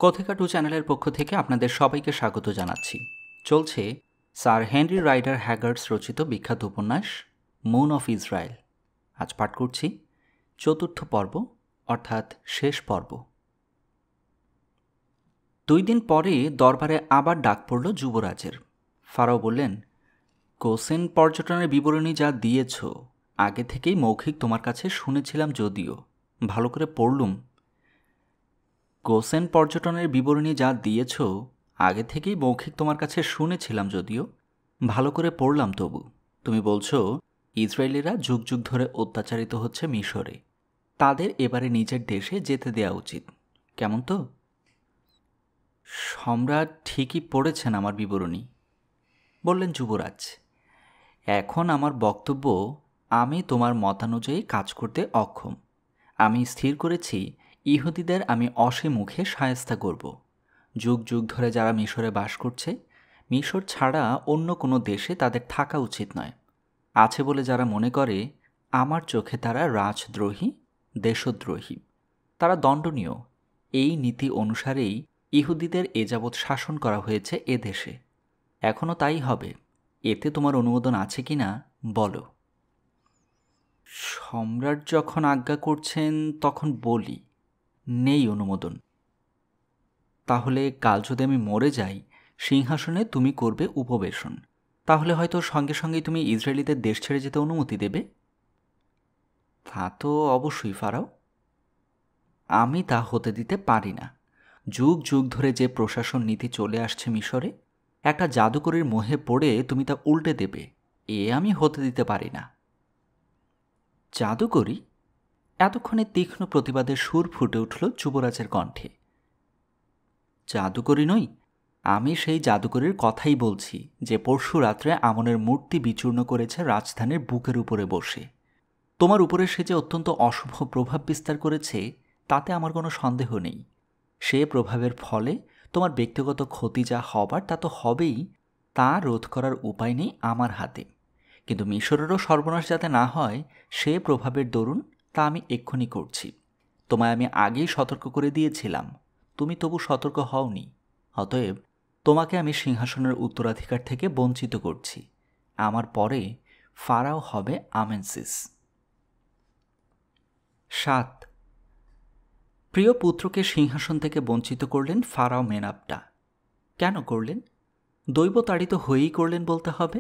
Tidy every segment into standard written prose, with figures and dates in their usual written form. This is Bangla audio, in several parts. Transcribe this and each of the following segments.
কথিকা2 চ্যানেলের পক্ষ থেকে আপনাদের সবাইকে স্বাগত জানাচ্ছি। চলছে স্যার হেনরি রাইডার হ্যাগার্ডস রচিত বিখ্যাত উপন্যাস মুন অফ ইসরায়েল। আজ পাঠ করছি ৪র্থ পর্ব, অর্থাৎ শেষ পর্ব। 2 দিন পরে দরবারে আবার ডাক পড়ল যুবরাজের। ফারাও বললেন, কোসেন পর্যটনের বিবরণী যা দিয়েছ আগে থেকেই মৌখিক তোমার কাছে শুনেছিলাম, যদিও ভালো করে পড়লুম। কোসেন পর্যটনের বিবরণী যা দিয়েছ আগে থেকেই মৌখিক তোমার কাছে শুনেছিলাম, যদিও ভালো করে পড়লাম। তবু তুমি বলছো ইসরায়েলিরা যুগ যুগ ধরে অত্যাচারিত হচ্ছে মিশরে, তাদের এবারে নিজের দেশে যেতে দেওয়া উচিত, কেমন তো? সম্রাট ঠিকই পড়েছেন আমার বিবরণী, বললেন যুবরাজ। এখন আমার বক্তব্য, আমি তোমার মতানুযায়ী কাজ করতে অক্ষম। আমি স্থির করেছি ইহুদিদের আমি অসীমুখে শায়েস্তা করব। যুগ যুগ ধরে যারা মিশরে বাস করছে, মিশর ছাড়া অন্য কোনো দেশে তাদের থাকা উচিত নয়। আছে বলে যারা মনে করে, আমার চোখে তারা রাজদ্রোহী, দেশদ্রোহী, তারা দণ্ডনীয়। এই নীতি অনুসারেই ইহুদিদের এযাবৎ শাসন করা হয়েছে এ দেশে, এখনও তাই হবে। এতে তোমার অনুমোদন আছে কি না বলো। সম্রাট যখন আজ্ঞা করছেন তখন বলি, নেই অনুমোদন। তাহলে কাল যদি আমি মরে যাই, সিংহাসনে তুমি করবে উপবেশন। তাহলে হয়তো সঙ্গে সঙ্গেই তুমি ইসরায়েলিদের দেশ ছেড়ে যেতে অনুমতি দেবে। তা তো অবশ্যই ফারাও, আমি তা হতে দিতে পারি না। যুগ যুগ ধরে যে প্রশাসন নীতি চলে আসছে মিশরে, একটা জাদুকরের মোহে পড়ে তুমি তা উল্টে দেবে, এ আমি হতে দিতে পারি না। জাদুকরি? এতক্ষণে তীক্ষ্ণ প্রতিবাদের সুর ফুটে উঠল যুবরাজের কণ্ঠে। জাদুকরি নই, আমি সেই জাদুকরির কথাই বলছি যে পরশু রাত্রে আমনের মূর্তি বিচূর্ণ করেছে রাজধানীর বুকের উপরে বসে। তোমার উপরে সে যে অত্যন্ত অশুভ প্রভাব বিস্তার করেছে, তাতে আমার কোনো সন্দেহ নেই। সে প্রভাবের ফলে তোমার ব্যক্তিগত ক্ষতি যা হবার তা তো হবেই, তা রোধ করার উপায় নেই আমার হাতে। কিন্তু মিশরেরও সর্বনাশ যাতে না হয়, সে প্রভাবের দরুন তা আমি এক্ষুনি করছি। তোমায় আমি আগেই সতর্ক করে দিয়েছিলাম, তুমি তবু সতর্ক হওনি। অতএব তোমাকে আমি সিংহাসনের উত্তরাধিকার থেকে বঞ্চিত করছি। আমার পরে ফারাও হবে আমেনসিস। 7 প্রিয় পুত্রকে সিংহাসন থেকে বঞ্চিত করলেন ফারাও মেনাপটা। কেন করলেন? দৈবতাড়িত হয়েই করলেন বলতে হবে।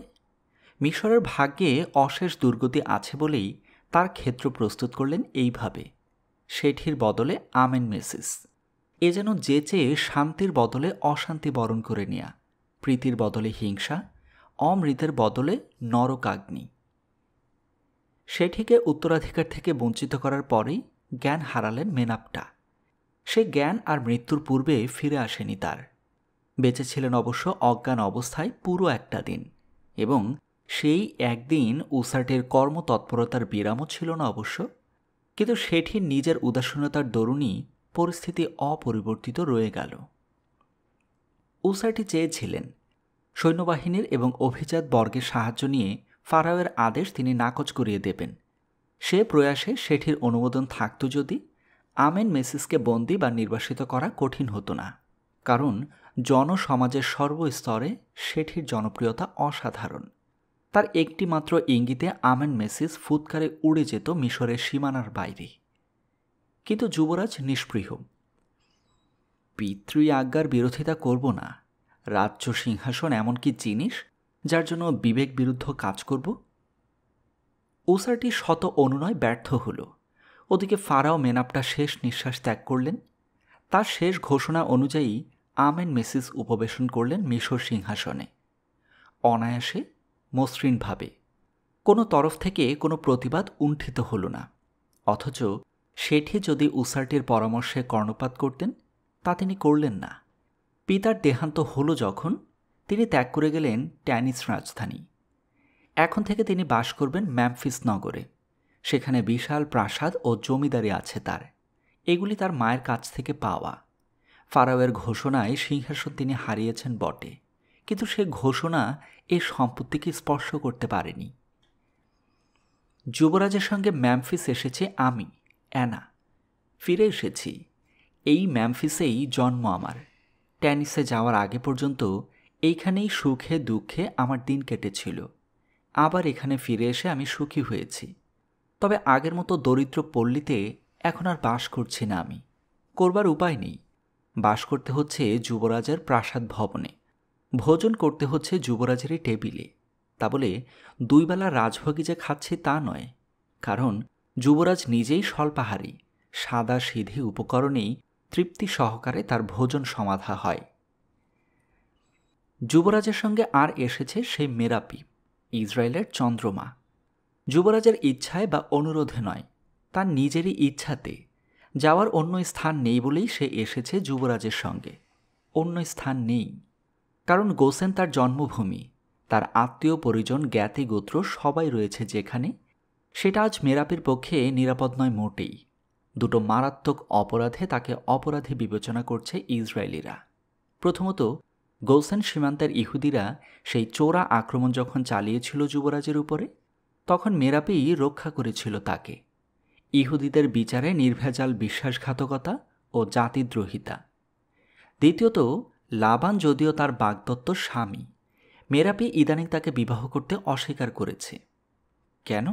মিশরের ভাগ্যে অশেষ দুর্গতি আছে বলেই তার ক্ষেত্র প্রস্তুত করলেন এইভাবে, শেঠির বদলে আমেনমেসিস। এ যেন যেচে শান্তির বদলে অশান্তি বরণ করে নেয়া, প্রীতির বদলে হিংসা, অমৃতের বদলে নরকাগ্নি। শেঠিকে উত্তরাধিকার থেকে বঞ্চিত করার পরেই জ্ঞান হারালেন মেনাপটা। সে জ্ঞান আর মৃত্যুর পূর্বে ফিরে আসেনি তার। বেঁচে ছিলেন অবশ্য অজ্ঞান অবস্থায় পুরো একটা দিন, এবং সেই একদিন উসাটের কর্মতৎপরতার বিরামও ছিল না অবশ্য। কিন্তু শেঠির নিজের উদাসীনতার দরুনই পরিস্থিতি অপরিবর্তিত রয়ে গেল। উসাটি চেয়েছিলেন সৈন্যবাহিনীর এবং অভিজাত বর্গের সাহায্য নিয়ে ফারাওয়ের আদেশ তিনি নাকচ করিয়ে দেবেন। সে প্রয়াসে শেঠির অনুমোদন থাকত যদি, আমেনমেসিসকে বন্দী বা নির্বাসিত করা কঠিন হতো না। কারণ জনসমাজের সর্বস্তরে শেঠির জনপ্রিয়তা অসাধারণ। তার একটি মাত্র ইঙ্গিতে আমেনমেসিস ফুৎকারে উড়ে যেত মিশরের সীমানার বাইরে। কিন্তু যুবরাজ নিষ্পৃহ। পিতৃ আজ্ঞার বিরোধিতা করব না। রাজ্য সিংহাসন এমন কি জিনিস যার জন্য বিবেক বিরুদ্ধ কাজ করব? উসারটি শত অনুনয় ব্যর্থ হল। ওদিকে ফারাও মেনাপটা শেষ নিঃশ্বাস ত্যাগ করলেন। তার শেষ ঘোষণা অনুযায়ী আমেনমেসিস উপবেশন করলেন মিশর সিংহাসনে, অনায়াসে, মসৃণভাবে। কোনো তরফ থেকে কোনো প্রতিবাদ উণ্ঠিত হল না। অথচ শেঠি যদি উসারটির পরামর্শে কর্ণপাত করতেন, তা তিনি করলেন না। পিতার দেহান্ত হল যখন, তিনি ত্যাগ করে গেলেন ট্যানিস রাজধানী। এখন থেকে তিনি বাস করবেন ম্যামফিস নগরে। সেখানে বিশাল প্রাসাদ ও জমিদারি আছে তার। এগুলি তার মায়ের কাছ থেকে পাওয়া। ফারাওয়ের ঘোষণায় সিংহাসন তিনি হারিয়েছেন বটে, কিন্তু সে ঘোষণা এই সম্পত্তিকে স্পর্শ করতে পারেনি। যুবরাজের সঙ্গে ম্যামফিস এসেছে আমি, অ্যানা। ফিরে এসেছি, এই ম্যামফিসেই জন্ম আমার। ট্যানিসে যাওয়ার আগে পর্যন্ত এইখানেই সুখে দুঃখে আমার দিন কেটেছিল। আবার এখানে ফিরে এসে আমি সুখী হয়েছি। তবে আগের মতো দরিদ্র পল্লীতে এখন আর বাস করছি না আমি। করবার উপায় নেই। বাস করতে হচ্ছে যুবরাজের প্রাসাদ ভবনে, ভোজন করতে হচ্ছে যুবরাজেরই টেবিলে। তা বলে দুই বেলা রাজভোগী যে খাচ্ছি তা নয়, কারণ যুবরাজ নিজেই স্বল্পাহারী, সাদা সিধে উপকরণেই তৃপ্তি সহকারে তার ভোজন সমাধা হয়। যুবরাজের সঙ্গে আর এসেছে সেই মেরাপি, ইসরায়েলের চন্দ্রমা। যুবরাজের ইচ্ছায় বা অনুরোধে নয়, তার নিজেরই ইচ্ছাতে। যাওয়ার অন্য স্থান নেই বলেই সে এসেছে যুবরাজের সঙ্গে। অন্য স্থান নেই, কারণ গোসেন তার জন্মভূমি, তার আত্মীয় পরিজন জ্ঞাতি গোত্র সবাই রয়েছে যেখানে, সেটা আজ মেরাপির পক্ষে নিরাপদ নয় মোটেই। দুটো মারাত্মক অপরাধে তাকে অপরাধী বিবেচনা করছে ইসরায়েলিরা। প্রথমত, গোসেন সীমান্তের ইহুদিরা সেই চোরা আক্রমণ যখন চালিয়েছিল যুবরাজের উপরে, তখন মেরাপিই রক্ষা করেছিল তাকে। ইহুদিদের বিচারে নির্ভেজাল বিশ্বাসঘাতকতা ও জাতিদ্রোহিতা। দ্বিতীয়ত, লাবান যদিও তার বাগদত্ত স্বামী, মেরাপি ইদানিং তাকে বিবাহ করতে অস্বীকার করেছে। কেন?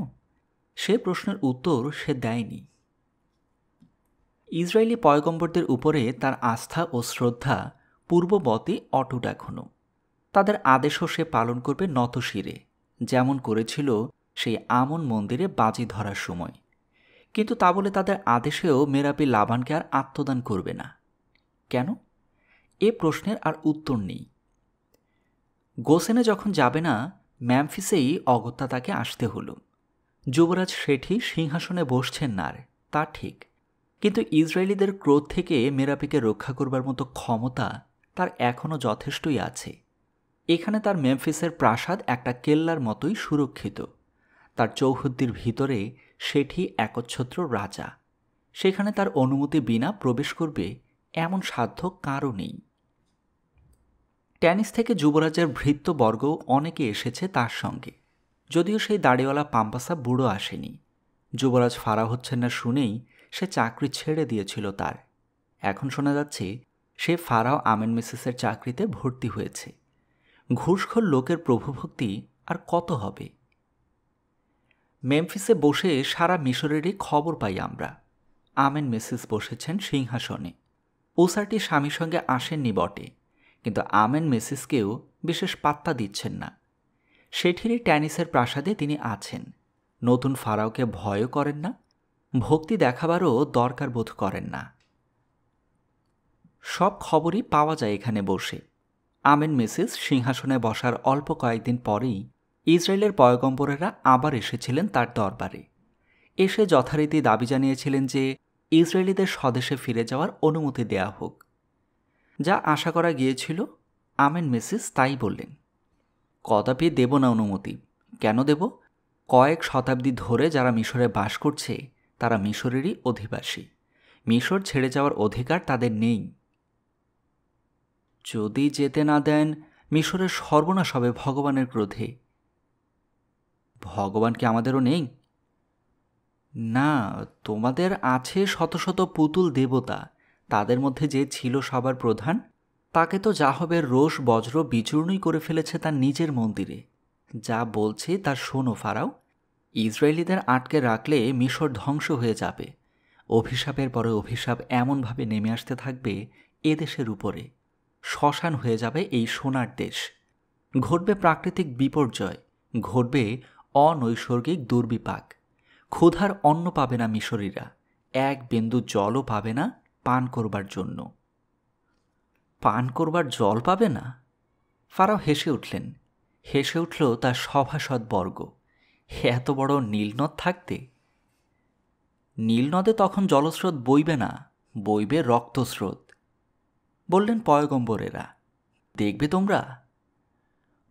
সে প্রশ্নের উত্তর সে দেয়নি। ইসরায়েলি পয়গম্বরদের উপরে তার আস্থা ও শ্রদ্ধা পূর্ববতই অটুট এখনও। তাদের আদেশও সে পালন করবে নতশিরে, যেমন করেছিল সেই আমন মন্দিরে বাজি ধরার সময়। কিন্তু তা বলে তাদের আদেশেও মেরাপি লাবানকে আর আত্মদান করবে না। কেন? এ প্রশ্নের আর উত্তর নেই। গোসেনে যখন যাবে না, ম্যামফিসেই অগত্যা তাকে আসতে হলো। যুবরাজ শেঠি সিংহাসনে বসছেন না, তা ঠিক, কিন্তু ইসরায়েলিদের ক্রোধ থেকে মেরাপিকে রক্ষা করবার মতো ক্ষমতা তার এখনও যথেষ্টই আছে। এখানে তার মেমফিসের প্রাসাদ একটা কেল্লার মতোই সুরক্ষিত। তার চৌহদ্দির ভিতরে শেঠি একচ্ছত্র রাজা। সেখানে তার অনুমতি বিনা প্রবেশ করবে এমন সাধ্য কারও নেই। ট্যানিস থেকে যুবরাজের ভৃত্যবর্গ অনেকে এসেছে তার সঙ্গে, যদিও সেই দাড়িওয়ালা পাম্পাসা বুড়ো আসেনি। যুবরাজ ফারাও হচ্ছেন না শুনেই সে চাকরি ছেড়ে দিয়েছিল তার। এখন শোনা যাচ্ছে সে ফারাও আমেন মিসেসের চাকরিতে ভর্তি হয়েছে। ঘুষখোর লোকের প্রভুভক্তি আর কত হবে? মেমফিসে বসে সারা মিশরেরই খবর পাই আমরা। আমেন মিসেস বসেছেন সিংহাসনে। ওসারটি স্বামীর সঙ্গে আসেননি বটে, কিন্তু আমেন মিসেসকেও বিশেষ পাত্তা দিচ্ছেন না। শেঠিরই ট্যানিসের প্রাসাদে তিনি আছেন। নতুন ফারাওকে ভয়ও করেন না, ভক্তি দেখাবারও দরকার বোধ করেন না। সব খবরই পাওয়া যায় এখানে বসে। আমেন মিসেস সিংহাসনে বসার অল্প কয়েকদিন পরেই ইসরায়েলের পয়গম্বরেরা আবার এসেছিলেন তার দরবারে। এসে যথারীতি দাবি জানিয়েছিলেন যে ইসরায়েলিদের স্বদেশে ফিরে যাওয়ার অনুমতি দেয়া হোক। যা আশা করা গিয়েছিল, আমেন মিসেস তাই বললেন। কদাপি দেব না অনুমতি। কেন দেব? কয়েক শতাব্দী ধরে যারা মিশরে বাস করছে তারা মিশরেরই অধিবাসী। মিশর ছেড়ে যাওয়ার অধিকার তাদের নেই। যদি যেতে না দেন, মিশরের সর্বনাশ হবে ভগবানের ক্রোধে। ভগবান কি আমাদেরও নেই? না, তোমাদের আছে শত শত পুতুল দেবতা। তাদের মধ্যে যে ছিল সবার প্রধান, তাকে তো জাহবের রোষ বজ্র বিচূর্ণই করে ফেলেছে তার নিজের মন্দিরে। যা বলছে তা শোনো ফারাও। ইসরায়েলিদের আটকে রাখলে মিশর ধ্বংস হয়ে যাবে। অভিশাপের পরে অভিশাপ এমনভাবে নেমে আসতে থাকবে এ দেশের উপরে। শ্মশান হয়ে যাবে এই সোনার দেশ। ঘটবে প্রাকৃতিক বিপর্যয়, ঘটবে অনৈসর্গিক দুর্বিপাক। ক্ষুধার অন্ন পাবে না মিশরীরা, এক বিন্দু জলও পাবে না পান করবার জন্য। পান করবার জল পাবে না? ফারাও হেসে উঠলেন। হেসে উঠল তার সভাসদ বর্গ। এত বড় নীলনদ থাকতে? নীলনদে তখন জলস্রোত বইবে না, বইবে রক্তস্রোত। বললেন পয়গম্বরেরা। দেখবে তোমরা।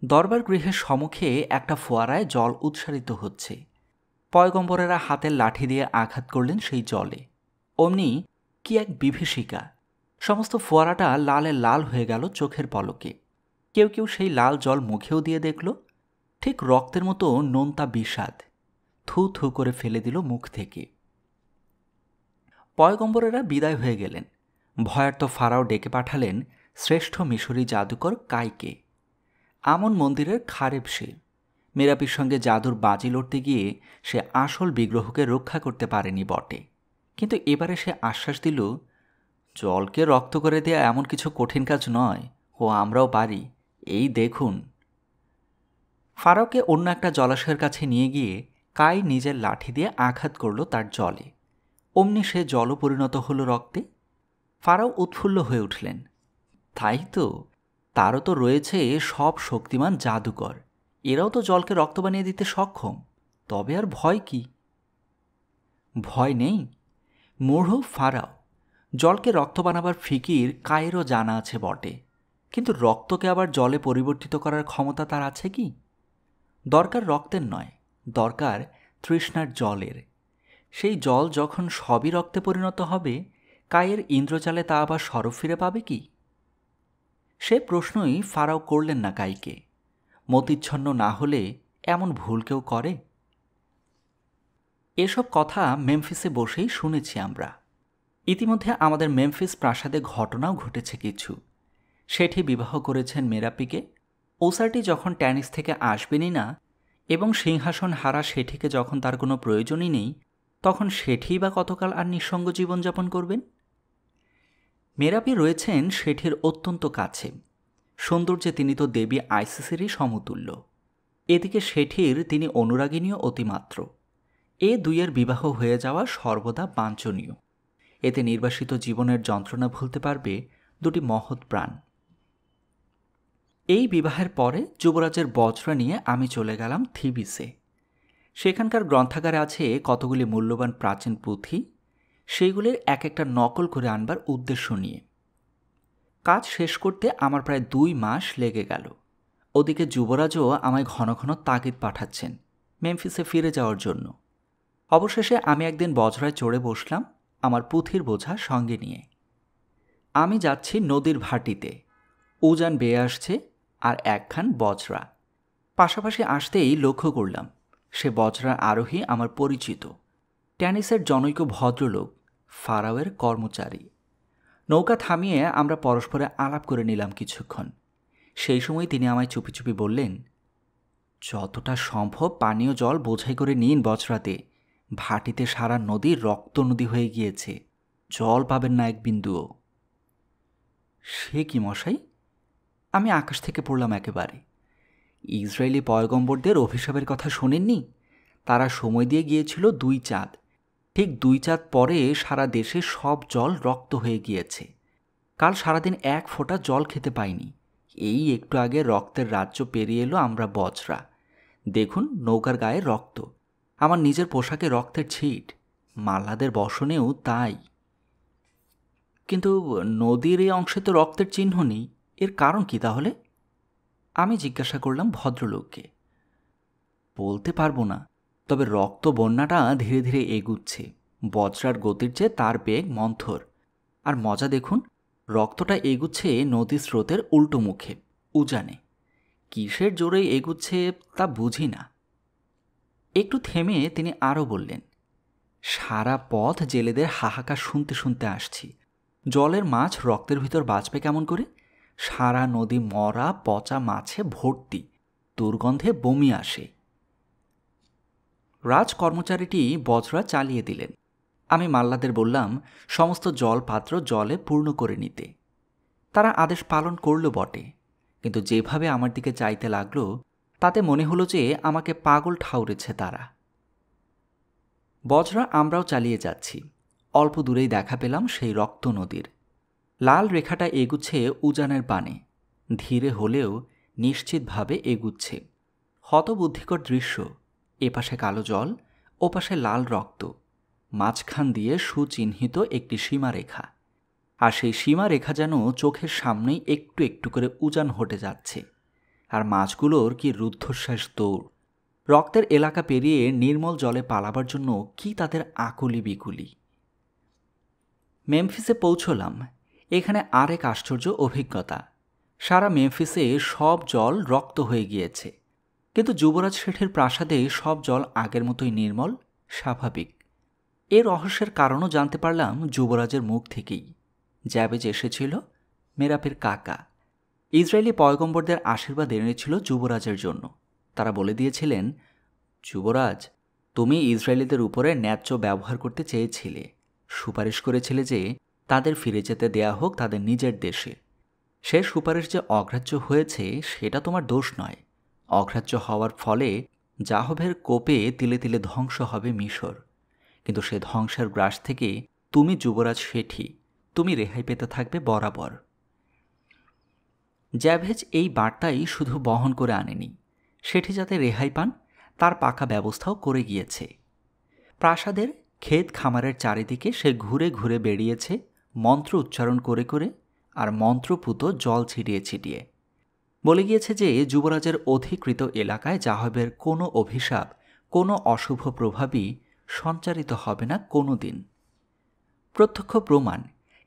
দরবার গৃহের সম্মুখে একটা ফোয়ারায় জল উৎসারিত হচ্ছে। পয়গম্বরেরা হাতের লাঠি দিয়ে আঘাত করলেন সেই জলে। অমনি কি এক বিভীষিকা! সমস্ত ফোয়ারাটা লালে লাল হয়ে গেল চোখের পলকে। কেউ কেউ সেই লাল জল মুখেও দিয়ে দেখল, ঠিক রক্তের মতো নোনতা বিষাদ। থু থু করে ফেলে দিল মুখ থেকে। পয়গম্বরেরা বিদায় হয়ে গেলেন। ভয়ার্ত ফারাও ডেকে পাঠালেন শ্রেষ্ঠ মিশরী জাদুকর কাইকে। আমন মন্দিরের খারেব সে। মেরাপির সঙ্গে জাদুর বাজি লড়তে গিয়ে সে আসল বিগ্রহকে রক্ষা করতে পারেনি বটে, কিন্তু এবারে সে আশ্বাস দিল, জলকে রক্ত করে দেয়া এমন কিছু কঠিন কাজ নয়, ও আমরাও পারি, এই দেখুন। ফারাওকে অন্য একটা জলাশয়ের কাছে নিয়ে গিয়ে কাই নিজের লাঠি দিয়ে আঘাত করল তার জলে। অমনি সে জলও পরিণত হল রক্তে। ফারাও উৎফুল্ল হয়ে উঠলেন। তাই তো, তারও তো রয়েছে সব শক্তিমান জাদুকর, এরাও তো জলকে রক্ত বানিয়ে দিতে সক্ষম, তবে আর ভয় কি? ভয় নেই? মূঢ় ফারাও, জলকে রক্ত বানাবার ফিকির কায়েরও জানা আছে বটে, কিন্তু রক্তকে আবার জলে পরিবর্তিত করার ক্ষমতা তার আছে কি? দরকার রক্তের নয়, দরকার তৃষ্ণার জলের। সেই জল যখন সবই রক্তে পরিণত হবে, কায়ের ইন্দ্রজালে তা আবার সরব ফিরে পাবে কি? সে প্রশ্নই ফারাও করলেন না কাইকে। মতিচ্ছন্ন না হলে এমন ভুল কেউ করে? এসব কথা মেমফিসে বসেই শুনেছি আমরা। ইতিমধ্যে আমাদের মেমফিস প্রাসাদে ঘটনাও ঘটেছে কিছু। শেঠি বিবাহ করেছেন মেরাপিকে। ওসারটি যখন ট্যানিস থেকে আসবেনই না এবং সিংহাসন হারা শেঠিকে যখন তার কোনো প্রয়োজনই নেই, তখন শেঠি বা কতকাল আর নিঃসঙ্গ জীবনযাপন করবেন? মেরাপি রয়েছেন শেঠির অত্যন্ত কাছে। সৌন্দর্যে তিনি তো দেবী আইসিসেরই সমতুল্য। এদিকে শেঠির তিনি অনুরাগিনীও অতিমাত্র। এ দুইয়ের বিবাহ হয়ে যাওয়া সর্বদা বাঞ্ছনীয়। এতে নির্বাসিত জীবনের যন্ত্রণা ভুলতে পারবে দুটি মহৎ প্রাণ। এই বিবাহের পরে যুবরাজের বজ্রা নিয়ে আমি চলে গেলাম থিবিসে। সেখানকার গ্রন্থাগারে আছে কতগুলি মূল্যবান প্রাচীন পুঁথি, সেইগুলির এক একটা নকল করে আনবার উদ্দেশ্য নিয়ে। কাজ শেষ করতে আমার প্রায় 2 মাস লেগে গেল। ওদিকে যুবরাজও আমায় ঘন ঘন তাগিদ পাঠাচ্ছেন মেমফিসে ফিরে যাওয়ার জন্য। অবশেষে আমি একদিন বজ্রায় চড়ে বসলাম, আমার পুঁথির বোঝা সঙ্গে নিয়ে। আমি যাচ্ছি নদীর ভাটিতে। উজান বেয়ে আসছে আর একখান বজ্রা। পাশাপাশি আসতেই লক্ষ্য করলাম সে বজ্রার আরোহী আমার পরিচিত, ট্যানিসের জনৈক ভদ্রলোক, ফারাওয়ের কর্মচারী। নৌকা থামিয়ে আমরা পরস্পরে আলাপ করে নিলাম কিছুক্ষণ। সেই সময় তিনি আমায় চুপি চুপি বললেন, যতটা সম্ভব পানীয় জল বোঝাই করে নিন বজ্রাতে। ভাটিতে সারা নদী রক্ত নদী হয়ে গিয়েছে, জল পাবেন না এক বিন্দুও। সে কি মশাই? আমি আকাশ থেকে পড়লাম একেবারে। ইসরায়েলি পয়গম্বরদের অভিশাপের কথা শোনেননি? তারা সময় দিয়ে গিয়েছিল 2 চাঁদ। ঠিক 2 চাঁদ পরে সারা দেশে সব জল রক্ত হয়ে গিয়েছে। কাল সারাদিন 1 ফোঁটা জল খেতে পাইনি। এই একটু আগে রক্তের রাজ্য পেরিয়ে এলো আমরা বজ্রা। দেখুন নৌকার গায়ে রক্ত, আমার নিজের পোশাকে রক্তের ছিট, মাল্লাদের বসনেও তাই। কিন্তু নদীর এই অংশে তো রক্তের চিহ্ন নেই, এর কারণ কি তাহলে? আমি জিজ্ঞাসা করলাম ভদ্রলোককে। বলতে পারবো না, তবে রক্ত বন্যাটা ধীরে ধীরে এগুচ্ছে। বজ্রার গতির চেয়ে তার বেগ মন্থর। আর মজা দেখুন, রক্তটা এগুচ্ছে নদীর স্রোতের উল্টো মুখে, উজানে। কিসের জোরে এগুচ্ছে তা বুঝি না। একটু থেমে তিনি আরও বললেন, সারা পথ জেলেদের হাহাকার শুনতে শুনতে আসছি। জলের মাছ রক্তের ভিতর বাঁচবে কেমন করে? সারা নদী মরা পচা মাছে ভর্তি, দুর্গন্ধে বমি আসে। রাজকর্মচারীটি বজ্রা চালিয়ে দিলেন। আমি মাল্লাদের বললাম সমস্ত জলপাত্র জলে পূর্ণ করে নিতে। তারা আদেশ পালন করল বটে, কিন্তু যেভাবে আমার দিকে চাইতে লাগলো তাতে মনে হলো যে আমাকে পাগল ঠাউরেছে তারা। বজ্রা আমরাও চালিয়ে যাচ্ছি। অল্প দূরেই দেখা পেলাম সেই রক্ত নদীর লাল রেখাটা এগুচ্ছে উজানের পানে, ধীরে হলেও নিশ্চিতভাবে এগুচ্ছে। হতবুদ্ধিকর দৃশ্য, এপাশে কালো জল, ওপাশে লাল রক্ত, মাঝখান দিয়ে সুচিহ্নিত একটি সীমারেখা। আর সেই সীমারেখা যেন চোখের সামনেই একটু একটু করে উজান হটে যাচ্ছে। আর মাছগুলোর কি রুদ্ধশ্বাস দৌড়! রক্তের এলাকা পেরিয়ে নির্মল জলে পালাবার জন্য কি তাদের আকুলি বিকুলি! মেমফিসে পৌঁছলাম। এখানে আরেক আশ্চর্য অভিজ্ঞতা। সারা মেমফিসে সব জল রক্ত হয়ে গিয়েছে, কিন্তু যুবরাজ শেঠের প্রাসাদে সব জল আগের মতোই নির্মল, স্বাভাবিক। এর রহস্যের কারণও জানতে পারলাম যুবরাজের মুখ থেকেই। জ্যাবেজ এসেছিল মেরাপের কাকা। ইসরায়েলি পয়গম্বরদের আশীর্বাদ এনেছিল যুবরাজের জন্য। তারা বলে দিয়েছিলেন, যুবরাজ, তুমি ইসরায়েলিদের উপরে ন্যায্য ব্যবহার করতে চেয়েছিলে, সুপারিশ করেছিলে যে তাদের ফিরে যেতে দেয়া হোক তাদের নিজের দেশে। সে সুপারিশ যে অগ্রাহ্য হয়েছে সেটা তোমার দোষ নয়। অগ্রাহ্য হওয়ার ফলে জাহবের কোপে তিলে তিলে ধ্বংস হবে মিশর। কিন্তু সে ধ্বংসের গ্রাস থেকে তুমি যুবরাজ শেঠি, তুমি রেহাই পেতে থাকবে বরাবর। জ্যাভেজ এই বার্তাই শুধু বহন করে আনেনি, শেঠি যাতে রেহাই পান তার পাকা ব্যবস্থাও করে গিয়েছে। প্রাসাদের ক্ষেত খামারের চারিদিকে সে ঘুরে ঘুরে বেরিয়েছে মন্ত্র উচ্চারণ করে করে আর মন্ত্রপুত জল ছিটিয়ে ছিটিয়ে। বলে গিয়েছে যে যুবরাজের অধিকৃত এলাকায় জাহবের কোনো অভিশাপ, কোনো অশুভ প্রভাবই সঞ্চারিত হবে না কোনো দিন। প্রত্যক্ষ প্রমাণ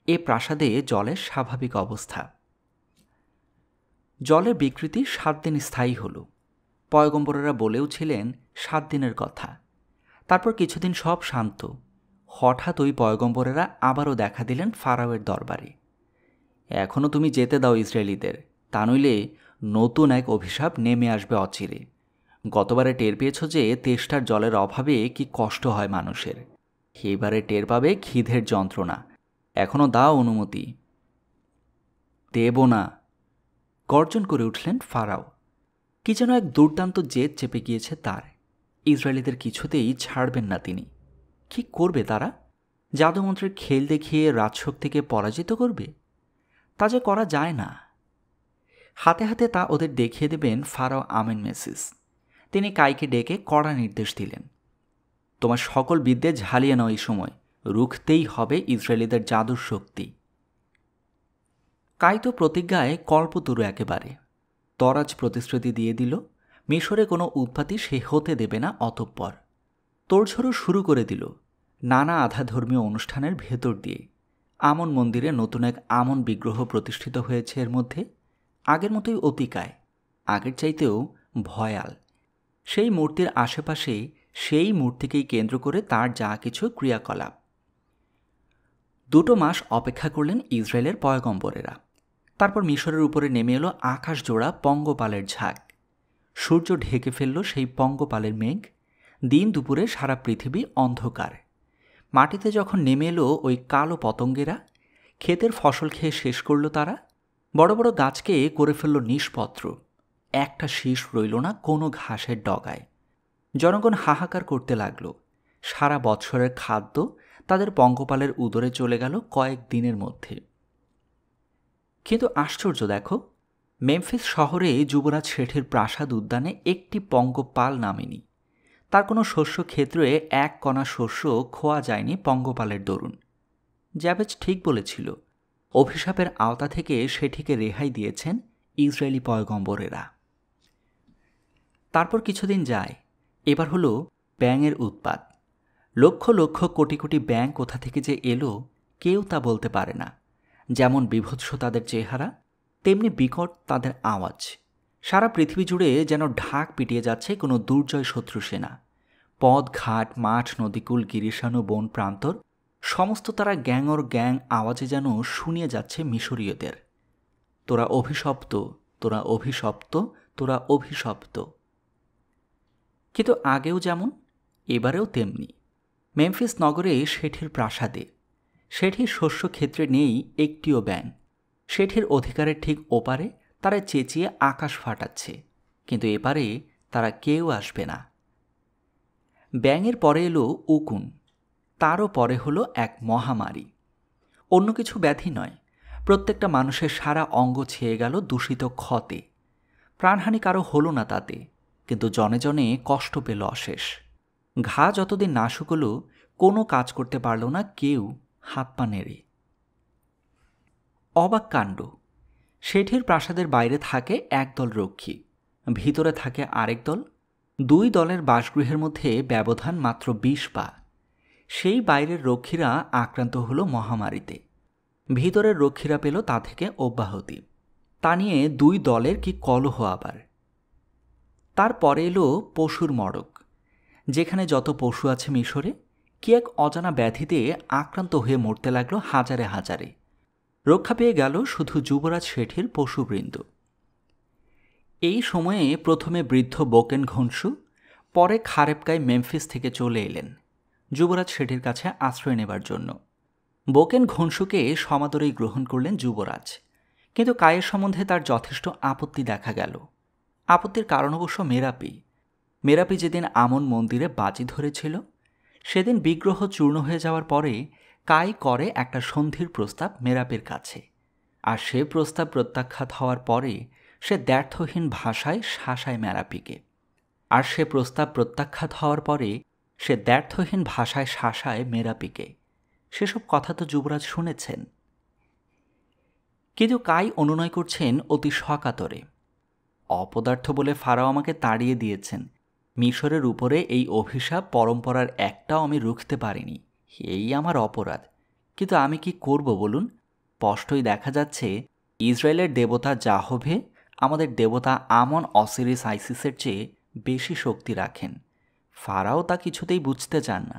এ প্রাসাদে জলের স্বাভাবিক অবস্থা। জলের বিকৃতি 7 দিন স্থায়ী হল। পয়গম্বরেরা বলেও ছিলেন 7 দিনের কথা। তারপর কিছুদিন সব শান্ত। হঠাৎ ওই পয়গম্বরেরা আবারও দেখা দিলেন ফারাওয়ের দরবারে। এখনও তুমি যেতে দাও ইসরায়েলিদের, তা নইলে নতুন এক অভিশাপ নেমে আসবে অচিরে। গতবারে টের পেয়েছ যে তেষ্টার জলের অভাবে কি কষ্ট হয় মানুষের, এবারে টের পাবে খিদের যন্ত্রণা। এখনও দাও অনুমতি। দেব না, গর্জন করে উঠলেন ফারাও। কি যেন এক দুর্দান্ত জেদ চেপে গিয়েছে তার। ইসরায়েলিদের কিছুতেই ছাড়বেন না তিনি। কি করবে তারা? জাদুমন্ত্রের খেল দেখিয়ে রাজশক্তিকে পরাজিত করবে? তা যে করা যায় না। হাতে হাতে তা ওদের দেখিয়ে দেবেন ফারাও আমেনমেসিস। তিনি কাইকে ডেকে কড়া নির্দেশ দিলেন, তোমার সকল বিদ্যে ঝালিয়ে নাও, এই সময় রুখতেই হবে ইসরায়েলিদের জাদুর শক্তি। কাই তো প্রতিজ্ঞায় কল্পতরু একেবারে। তরাজ প্রতিশ্রুতি দিয়ে দিল মিশরে কোনো উৎপাতই সে হতে দেবে না। অতঃপর তোড়ঝড়ও শুরু করে দিল নানা আধা ধর্মীয় অনুষ্ঠানের ভেতর দিয়ে। আমন মন্দিরে নতুন এক আমন বিগ্রহ প্রতিষ্ঠিত হয়েছে এর মধ্যে, আগের মতোই অতিকায়, আগের চাইতেও ভয়াল। সেই মূর্তির আশেপাশে সেই মূর্তিকেই কেন্দ্র করে তার যা কিছু ক্রিয়াকলাপ। 2 মাস অপেক্ষা করলেন ইসরায়েলের পয়গম্বরেরা। তারপর মিশরের উপরে নেমে এলো আকাশজোড়া পঙ্গপালের ঝাঁক। সূর্য ঢেকে ফেলল সেই পঙ্গপালের মেঘ। দিন দুপুরে সারা পৃথিবী অন্ধকার। মাটিতে যখন নেমে এলো ওই কালো পতঙ্গেরা, ক্ষেতের ফসল খেয়ে শেষ করল তারা। বড় বড় গাছকে করে ফেলল নিষ্পত্র। একটা শীষ রইল না কোনো ঘাসের ডগায়। জনগণ হাহাকার করতে লাগল। সারা বৎসরের খাদ্য তাদের পঙ্গপালের উদরে চলে গেল কয়েক দিনের মধ্যে। কিন্তু আশ্চর্য দেখো, মেমফিস শহরে যুবরাজ শেঠের প্রাসাদ উদ্যানে একটি পঙ্গপাল নামেনি। তার কোনো শস্য ক্ষেত্রে এক কণা শস্য খোয়া যায়নি পঙ্গপালের দরুন। জ্যাবেজ ঠিক বলেছিল, অভিশাপের আওতা থেকে শেঠিকে রেহাই দিয়েছেন ইসরায়েলি পয়গম্বরেরা। তারপর কিছুদিন যায়। এবার হলো ব্যাঙের উৎপাত। লক্ষ লক্ষ কোটি কোটি ব্যাঙ কোথা থেকে যে এলো কেউ তা বলতে পারে না। যেমন বিভৎস তাদের চেহারা, তেমনি বিকট তাদের আওয়াজ। সারা পৃথিবী জুড়ে যেন ঢাক পিটিয়ে যাচ্ছে কোনো দুর্জয় শত্রু সেনা। পথ ঘাট, মাঠ, নদীকুল, গিরিশানু, বন প্রান্তর সমস্ত তারা গ্যাংর গ্যাং আওয়াজে যেন শুনিয়ে যাচ্ছে মিশরীয়দের, তোরা অভিশপ্ত, তোরা অভিশপ্ত, তোরা অভিশপ্ত। কিন্তু আগেও যেমন এবারেও তেমনি। মেমফিস নগরে শেঠির প্রাসাদে, শেঠির শস্য ক্ষেত্রে নেই একটিও ব্যাঙ। শেঠির অধিকারের ঠিক ওপারে তারা চেঁচিয়ে আকাশ ফাটাচ্ছে, কিন্তু এপারে তারা কেউ আসবে না। ব্যাঙের পরে এলো উকুন, তারও পরে হলো এক মহামারী। অন্য কিছু ব্যাধি নয়, প্রত্যেকটা মানুষের সারা অঙ্গ ছেয়ে গেল দূষিত ক্ষতে। প্রাণহানি কারো হলো না তাতে, কিন্তু জনে জনে কষ্ট পেল অশেষ। ঘা যতদিন না শুকলো কোনো কাজ করতে পারল না কেউ হাত পা নেড়ে। অবাক কাণ্ড, শেঠির প্রাসাদের বাইরে থাকে একদল রক্ষী, ভিতরে থাকে আরেক দল। 2 দলের বাসগৃহের মধ্যে ব্যবধান মাত্র 20 পা। সেই বাইরের রক্ষীরা আক্রান্ত হলো মহামারীতে, ভিতরের রক্ষীরা পেল তা থেকে অব্যাহতি। তা নিয়ে 2 দলের কি কলহ আবার। তারপরে এলো পশুর মড়ক। যেখানে যত পশু আছে মিশরে, কি এক অজানা ব্যাধিতে আক্রান্ত হয়ে মরতে লাগলো হাজারে হাজারে। রক্ষা পেয়ে গেল শুধু যুবরাজ শেঠির পশুবৃন্দ। এই সময়ে প্রথমে বৃদ্ধ বোকেন ঘনশু, পরে খারেবকাই মেমফিস থেকে চলে এলেন যুবরাজ শেঠির কাছে আশ্রয় নেবার জন্য। বোকেন ঘনশুকে সমাদরেই গ্রহণ করলেন যুবরাজ, কিন্তু কায়ের সম্বন্ধে তার যথেষ্ট আপত্তি দেখা গেল। আপত্তির কারণ অবশ্য মেরাপি। মেরাপি যেদিন আমন মন্দিরে বাজি ধরেছিল, সেদিন বিগ্রহ চূর্ণ হয়ে যাওয়ার পরে কাই করে একটা সন্ধির প্রস্তাব মেরাপির কাছে, আর সে প্রস্তাব প্রত্যাখ্যাত হওয়ার পরে সে দ্ব্যর্থহীন ভাষায় শাসায় মেরাপিকে। আর সে প্রস্তাব প্রত্যাখ্যাত হওয়ার পরে সে দ্ব্যর্থহীন ভাষায় শাসায় মেরাপিকে। সেসব কথা তো যুবরাজ শুনেছেন। কিন্তু কাই অনুনয় করছেন অতি সকাতরে। অপদার্থ বলে ফারাও আমাকে তাড়িয়ে দিয়েছেন, মিশরের উপরে এই অভিশাপ পরম্পরার একটাও আমি রুখতে পারিনি, এই আমার অপরাধ। কিন্তু আমি কি করব বলুন? স্পষ্টই দেখা যাচ্ছে ইসরায়েলের দেবতা জাহভে আমাদের দেবতা আমন অসিরিস আইসিসের চেয়ে বেশি শক্তি রাখেন। ফারাও তা কিছুতেই বুঝতে চান না,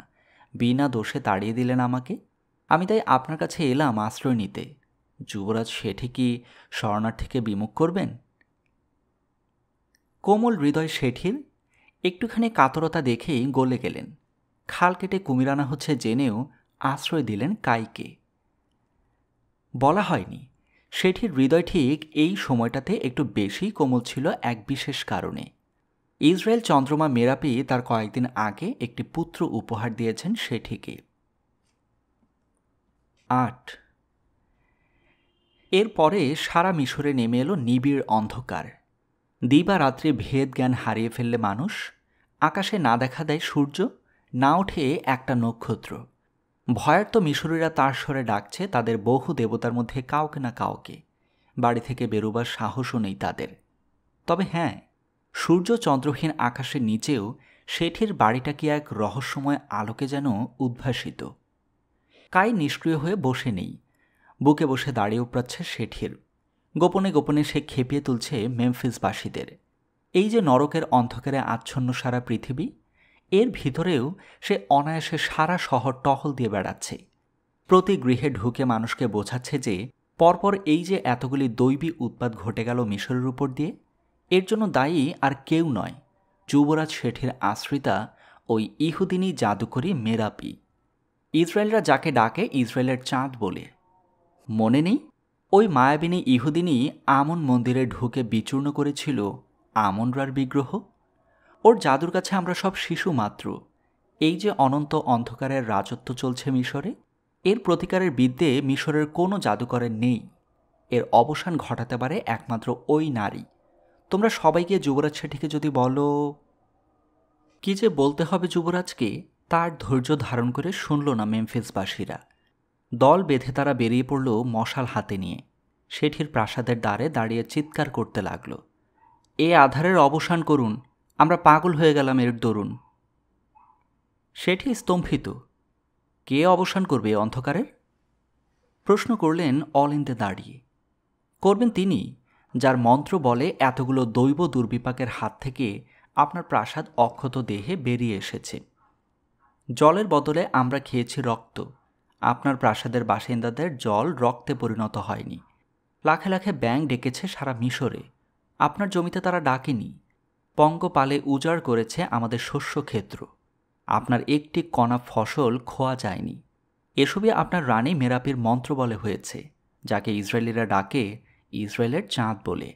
বিনা দোষে তাড়িয়ে দিলেন আমাকে। আমি তাই আপনার কাছে এলাম আশ্রয় নিতে। যুবরাজ শেঠি কি শরণার্থীকে বিমুখ করবেন? কোমল হৃদয় শেঠির একটুখানি কাতরতা দেখেই গলে গেলেন। খাল কেটে কুমির আনা হচ্ছে জেনেও আশ্রয় দিলেন কাইকে। বলা হয়নি, শেঠির হৃদয় ঠিক এই সময়টাতে একটু বেশি কোমল ছিল এক বিশেষ কারণে। ইসরায়েল চন্দ্রমা মেরাপি তার কয়েকদিন আগে একটি পুত্র উপহার দিয়েছেন শেঠিকে। 8 এরপরে সারা মিশরে নেমে এলো নিবিড় অন্ধকার। দিবারাত্রি ভেদ জ্ঞান হারিয়ে ফেললে মানুষ। আকাশে না দেখা দেয় সূর্য, না ওঠে একটা নক্ষত্র। ভয়ার্ত মিশরীরা তার স্বরে ডাকছে তাদের বহু দেবতার মধ্যে কাউকে না কাউকে। বাড়ি থেকে বেরোবার সাহসও নেই তাদের। তবে হ্যাঁ, সূর্য চন্দ্রহীন আকাশের নিচেও শেঠির বাড়িটা কি এক রহস্যময় আলোকে যেন উদ্ভাসিত। কাই নিষ্ক্রিয় হয়ে বসে নেই, বুকে বসে দাঁড়িয়ে উপড়াচ্ছে শেঠির। গোপনে গোপনে সে খেপিয়ে তুলছে মেমফিসবাসীদের। এই যে নরকের অন্ধকারে আচ্ছন্ন সারা পৃথিবী, এর ভিতরেও সে অনায়াসে সারা শহর টহল দিয়ে বেড়াচ্ছে। প্রতি গৃহে ঢুকে মানুষকে বোঝাচ্ছে যে পরপর এই যে এতগুলি দৈবী উৎপাত ঘটে গেল মিশরের উপর দিয়ে, এর জন্য দায়ী আর কেউ নয়, যুবরাজ শেঠির আশ্রিতা ওই ইহুদিনী জাদুকরী মেরাপি। ইসরায়েলরা যাকে ডাকে ইসরায়েলের চাঁদ বলে। মনে নেই ওই মায়াবিনী ইহুদিনী আমন মন্দিরে ঢুকে বিচূর্ণ করেছিল আমনরার বিগ্রহ? ওর জাদুর কাছে আমরা সব শিশু মাত্র। এই যে অনন্ত অন্ধকারের রাজত্ব চলছে মিশরে, এর প্রতিকারের বিদ্যে মিশরের কোনো জাদুকরের নেই। এর অবসান ঘটাতে পারে একমাত্র ওই নারী। তোমরা সবাইকে যুবরাজ শেঠিকে যদি বলো। কি যে বলতে হবে যুবরাজকে, তার ধৈর্য ধারণ করে শুনল না মেমফিসবাসীরা। দল বেঁধে তারা বেরিয়ে পড়ল মশাল হাতে নিয়ে। শেঠির প্রাসাদের দ্বারে দাঁড়িয়ে চিৎকার করতে লাগল, এ আধারের অবসান করুন, আমরা পাগল হয়ে গেলাম এর দরুন। শেঠি স্তম্ভিত। কে অবসান করবে এ অন্ধকারের? প্রশ্ন করলেন অলিন্দে দাঁড়িয়ে। করবেন তিনি, যার মন্ত্র বলে এতগুলো দৈব দুর্বিপাকের হাত থেকে আপনার প্রাসাদ অক্ষত দেহে বেরিয়ে এসেছে। জলের বদলে আমরা খেয়েছি রক্ত। আপনার প্রাসাদের বাসিন্দাদের জল রক্তে পরিণত হয়নি। লাখে লাখে ব্যাঙ ডেকেছে সারা মিশরে, আপনার জমিতে তারা ডাকেনি। পঙ্গপালে উজাড় করেছে আমাদের শস্যক্ষেত্র, আপনার একটি কণা ফসল খোয়া যায়নি। এসবই আপনার রানী মেরাপির মন্ত্র বলে হয়েছে, যাকে ইসরায়েলিরা ডাকে ইসরায়েলের চাঁদ বলে।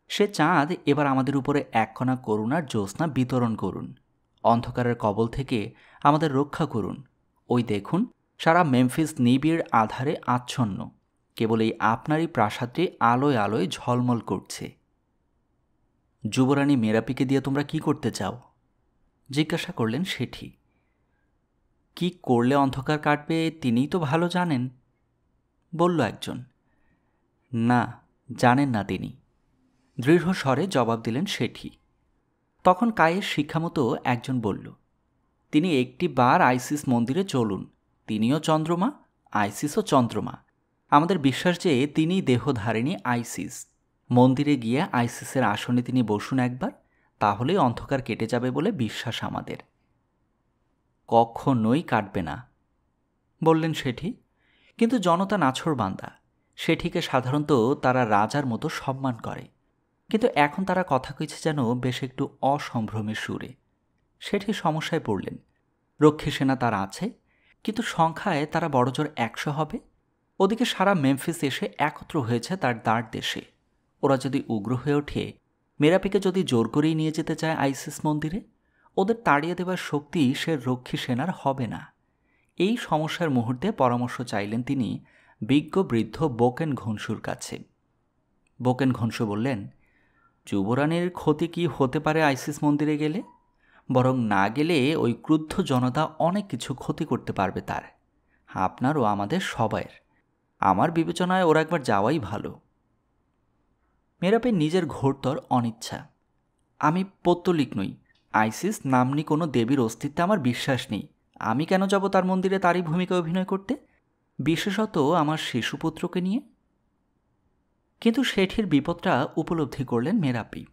সে চাঁদ এবার আমাদের উপরে এক কণা করুণার জ্যোৎস্না বিতরণ করুন। অন্ধকারের কবল থেকে আমাদের রক্ষা করুন। ওই দেখুন, সারা মেমফিস নিবিড় আধারে আচ্ছন্ন, কেবল এই আপনারই প্রাসাদটি আলোয় আলোয় ঝলমল করছে। যুবরানী মেরাপিকে দিয়ে তোমরা কি করতে চাও? জিজ্ঞাসা করলেন শেঠি। কি করলে অন্ধকার কাটবে তিনিই তো ভালো জানেন, বলল একজন। না, জানেন না তিনি, দৃঢ় স্বরে জবাব দিলেন শেঠি। তখন কায়ের শিক্ষামতো একজন বলল, তিনি একটি বার আইসিস মন্দিরে চলুন। তিনিও চন্দ্রমা, আইসিসও চন্দ্রমা। আমাদের বিশ্বাস যে তিনিই দেহধারিণী আইসিস। মন্দিরে গিয়ে আইসিসের আসনে তিনি বসুন একবার, তাহলেই অন্ধকার কেটে যাবে বলে বিশ্বাস আমাদের। কখনোই কাটবে না, বললেন শেঠি। কিন্তু জনতা নাছোড়বান্দা, সেঠিকে সাধারণত তারা রাজার মতো সম্মান করে, কিন্তু এখন তারা কথা কইছে যেন বেশ একটু অসম্ভ্রমের সুরে। সেঠি সমস্যায় পড়লেন। রক্ষী সেনা তার আছে, কিন্তু সংখ্যায় তারা বড়জোর 100 হবে। ওদিকে সারা মেমফিস এসে একত্র হয়েছে তার দ্বার দেশে। ওরা যদি উগ্র হয়ে ওঠে, মেরাপিকে যদি জোর করেই নিয়ে যেতে চায় আইসিস মন্দিরে, ওদের তাড়িয়ে দেওয়ার শক্তি সে রক্ষী সেনার হবে না। এই সমস্যার মুহূর্তে পরামর্শ চাইলেন তিনি বিজ্ঞ বৃদ্ধ বোকেন ঘনশুর কাছে। বোকেন ঘনশু বললেন, যুবরানীর ক্ষতি কি হতে পারে আইসিস মন্দিরে গেলে? বরং না গেলে ওই ক্রুদ্ধ জনতা অনেক কিছু ক্ষতি করতে পারবে তার, আপনার ও আমাদের সবাইয়ের। আমার বিবেচনায় ওরা একবার যাওয়াই ভালো। মেরাপের নিজের ঘোরতর অনিচ্ছা। আমি পৌত্তলিক নই, আইসিস নাম্নী কোনো দেবীর অস্তিত্বে আমার বিশ্বাস নেই। আমি কেন যাব তার মন্দিরে তারই ভূমিকা অভিনয় করতে, বিশেষত আমার শিশুপুত্রকে নিয়ে? কিন্তু শেঠির বিপদটা উপলব্ধি করলেন মেরাপি,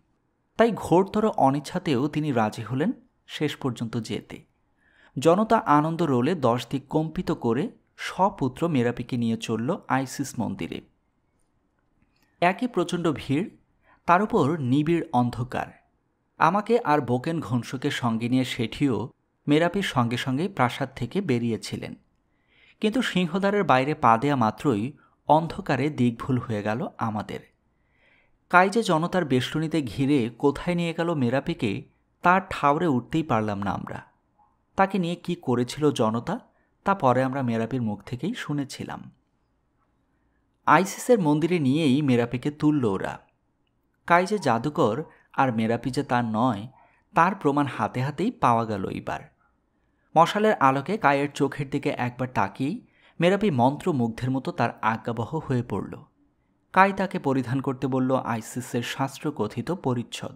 তাই ঘোরতর অনিচ্ছাতেও তিনি রাজি হলেন শেষ পর্যন্ত যেতে। জনতা আনন্দ রোলে 10 দিক কম্পিত করে সপুত্র মেরাপিকে নিয়ে চলল আইসিস মন্দিরে। একই প্রচণ্ড ভিড়, তার উপর নিবিড় অন্ধকার। আমাকে আর বোকেন ঘনশুকে সঙ্গে নিয়ে শেঠিও মেরাপির সঙ্গে সঙ্গে প্রাসাদ থেকে বেরিয়েছিলেন। কিন্তু সিংহদ্বারের বাইরে পা দেয়া মাত্রই অন্ধকারে দিকভুল হয়ে গেল আমাদের। কাইজে জনতার বেষ্টনীতে ঘিরে কোথায় নিয়ে গেল মেরাপিকে, তার ঠাউরে উঠতেই পারলাম না আমরা। তাকে নিয়ে কি করেছিল জনতা, তা পরে আমরা মেরাপির মুখ থেকেই শুনেছিলাম। আইসিসের মন্দিরে নিয়েই মেরাপিকে তুলল ওরা। কাইজে জাদুকর আর মেরাপি যে তার নয়, তার প্রমাণ হাতে হাতেই পাওয়া গেল এইবার। মশালের আলোকে কায়ের চোখের দিকে একবার তাকিয়েই মেরাপি মন্ত্রমুগ্ধের মতো তার আজ্ঞাবহ হয়ে পড়ল। কাই তাকে পরিধান করতে বলল আইসিসের শাস্ত্রকথিত পরিচ্ছদ।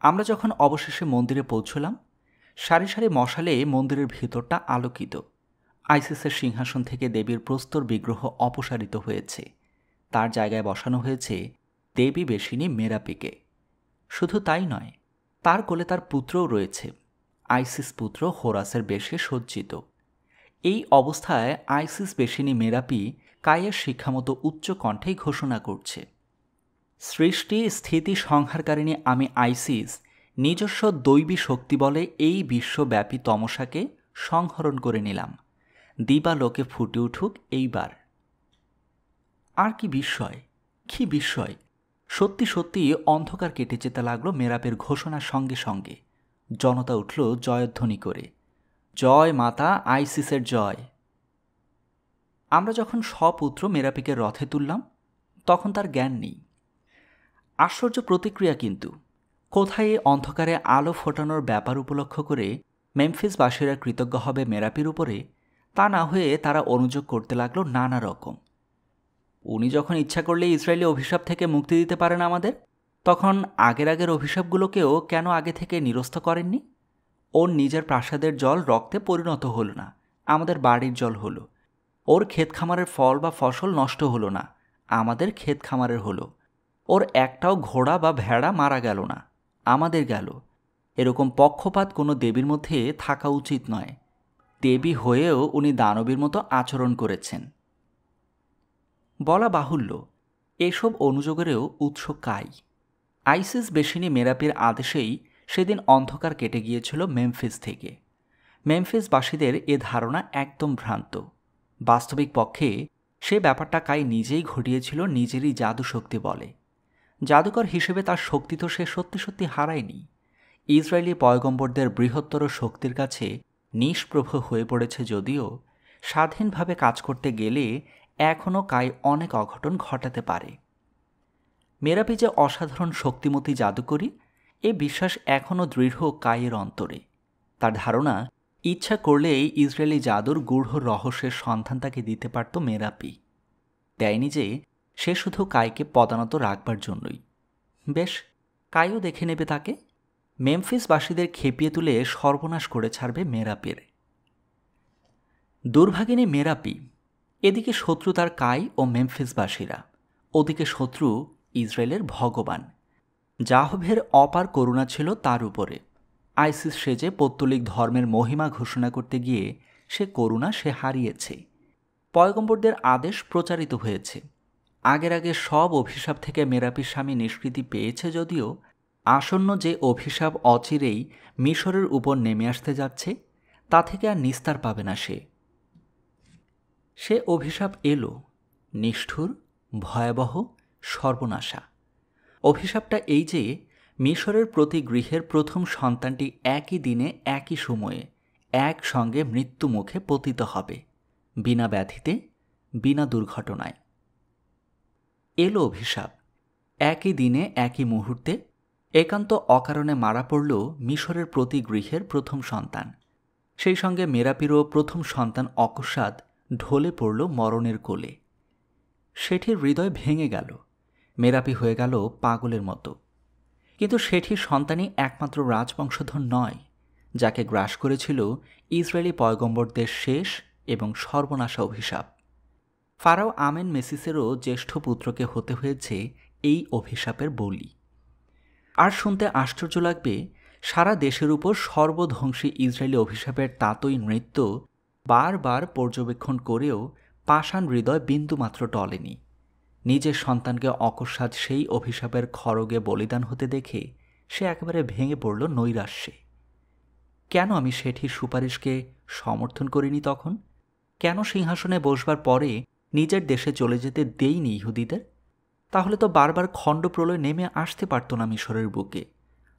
আমরা যখন অবশেষে মন্দিরে পৌঁছলাম, সারি সারি মশালে মন্দিরের ভিতরটা আলোকিত। আইসিসের সিংহাসন থেকে দেবীর প্রস্তর বিগ্রহ অপসারিত হয়েছে, তার জায়গায় বসানো হয়েছে দেবী বেশিনী মেরাপিকে। শুধু তাই নয়, তার কোলে তার পুত্রও রয়েছে, আইসিস পুত্র হোরাসের বেশে সজ্জিত। এই অবস্থায় আইসিস বেশিনী মেরাপি কায়ের শিক্ষামতো উচ্চ কণ্ঠেই ঘোষণা করছে, সৃষ্টি স্থিতি সংহারকারিণী আমি আইসিস নিজস্ব দৈবী শক্তি বলে এই বিশ্বব্যাপী তমসাকে সংহরণ করে নিলাম। দিবালোকে ফুটে উঠুক এইবার। আর কি বিস্ময়, কি বিস্ময়! সত্যি সত্যি অন্ধকার কেটে যেতে লাগলো মেরাপের ঘোষণার সঙ্গে সঙ্গে। জনতা উঠল জয়ধ্বনি করে, জয় মাতা আইসিসের জয়। আমরা যখন সপুত্র মেরাপিকে রথে তুললাম, তখন তার জ্ঞান নেই। আশ্চর্য প্রতিক্রিয়া কিন্তু। কোথায় অন্ধকারে আলো ফোটানোর ব্যাপার উপলক্ষ করে মেমফিসবাসীরা কৃতজ্ঞ হবে মেরাপির উপরে, তা না হয়ে তারা অনুযোগ করতে লাগলো নানা রকম। উনি যখন ইচ্ছা করলে ইসরায়েলি অভিশাপ থেকে মুক্তি দিতে পারেন আমাদের, তখন আগের অভিশাপগুলোকেও কেন আগে থেকে নিরস্ত করেননি? ওর নিজের প্রাসাদের জল রক্তে পরিণত হলো না, আমাদের বাড়ির জল হলো। ওর ক্ষেত খামারের ফল বা ফসল নষ্ট হলো না, আমাদের ক্ষেত খামারের হলো। ওর একটাও ঘোড়া বা ভেড়া মারা গেল না, আমাদের গেল। এরকম পক্ষপাত কোনো দেবীর মধ্যে থাকা উচিত নয়। দেবী হয়েও উনি দানবীর মতো আচরণ করেছেন। বলা বাহুল্য, এসব অনুযোগেরও উৎস কাই। আইসিস বেশিনী মেরাপির আদেশেই সেদিন অন্ধকার কেটে গিয়েছিল মেমফিস থেকে। মেমফিসবাসীদের এ ধারণা একদম ভ্রান্ত। বাস্তবিক পক্ষে সে ব্যাপারটা কাই নিজেই ঘটিয়েছিল নিজেরই জাদু শক্তি বলে। জাদুকর হিসেবে তার শক্তি তো সে সত্যি সত্যি হারায়নি। ইসরায়েলি পয়গম্বরদের বৃহত্তর শক্তির কাছে নিষ্প্রভ হয়ে পড়েছে, যদিও স্বাধীনভাবে কাজ করতে গেলে এখনও কাই অনেক অঘটন ঘটাতে পারে। মেরাপি যে অসাধারণ শক্তিমতী জাদুকরী, এ বিশ্বাস এখনও দৃঢ় কাইয়ের অন্তরে। তার ধারণা, ইচ্ছা করলেই ইসরায়েলি জাদুর গূঢ় রহস্যের সন্ধান তাকে দিতে পারত মেরাপি। দেয়নি যে, সে শুধু কাইকে পদানত রাখবার জন্যই। বেশ, কাইও দেখে নেবে তাকে। মেমফিসবাসীদের খেপিয়ে তুলে সর্বনাশ করে ছাড়বে মেরাপির। দুর্ভাগিনী মেরাপি। এদিকে শত্রু তার কাই ও মেমফিসবাসীরা, ওদিকে শত্রু ইসরায়েলের ভগবান। যাহভের অপার করুণা ছিল তার উপরে। আইসিস সেজে পৌত্তলিক ধর্মের মহিমা ঘোষণা করতে গিয়ে সে করুণা সে হারিয়েছে। পয়গম্বরদের আদেশ প্রচারিত হয়েছে। আগের আগে সব অভিশাপ থেকে মেরাপির স্বামী নিষ্কৃতি পেয়েছে, যদিও আসন্ন যে অভিশাপ অচিরেই মিশরের উপর নেমে আসতে যাচ্ছে তা থেকে আর নিস্তার পাবে না সে অভিশাপ এলো, নিষ্ঠুর, ভয়াবহ, সর্বনাশা। অভিশাপটা এই যে মিশরের প্রতি গৃহের প্রথম সন্তানটি একই দিনে একই সময়ে একসঙ্গে মৃত্যুমুখে পতিত হবে, বিনা ব্যাধিতে, বিনা দুর্ঘটনায়। এলো অভিশাপ, একই দিনে একই মুহূর্তে একান্ত অকারণে মারা পড়ল মিশরের প্রতি গৃহের প্রথম সন্তান। সেই সঙ্গে মেরাপিরও প্রথম সন্তান অকস্মাৎ ঢলে পড়ল মরণের কোলে। শেঠির হৃদয় ভেঙে গেল, মেরাপি হয়ে গেল পাগলের মতো। কিন্তু শেঠির সন্তানই একমাত্র রাজবংশধর নয়, যাকে গ্রাস করেছিল ইসরায়েলি পয়গম্বরদের শেষ এবং সর্বনাশা অভিশাপ। ফারাও আমেন মেসিসেরও জ্যেষ্ঠ পুত্রকে হতে হয়েছে এই অভিশাপের বলি। আর শুনতে আশ্চর্য লাগবে, সারা দেশের উপর সর্বধ্বংসী ইসরায়েলি অভিশাপের তাতই নৃত্য বারবার পর্যবেক্ষণ করেও পাষাণ হৃদয় বিন্দুমাত্র টলেনি। নিজের সন্তানকে অকস্মাৎ সেই অভিশাপের খড়গে বলিদান হতে দেখে সে একেবারে ভেঙে পড়ল নৈরাশ্যে। কেন আমি শেঠির সুপারিশকে সমর্থন করিনি তখন? কেন সিংহাসনে বসবার পরে নিজের দেশে চলে যেতে দেইনি ইহুদিদের? তাহলে তো বারবার খণ্ডপ্রলয় নেমে আসতে পারত না মিশরের বুকে,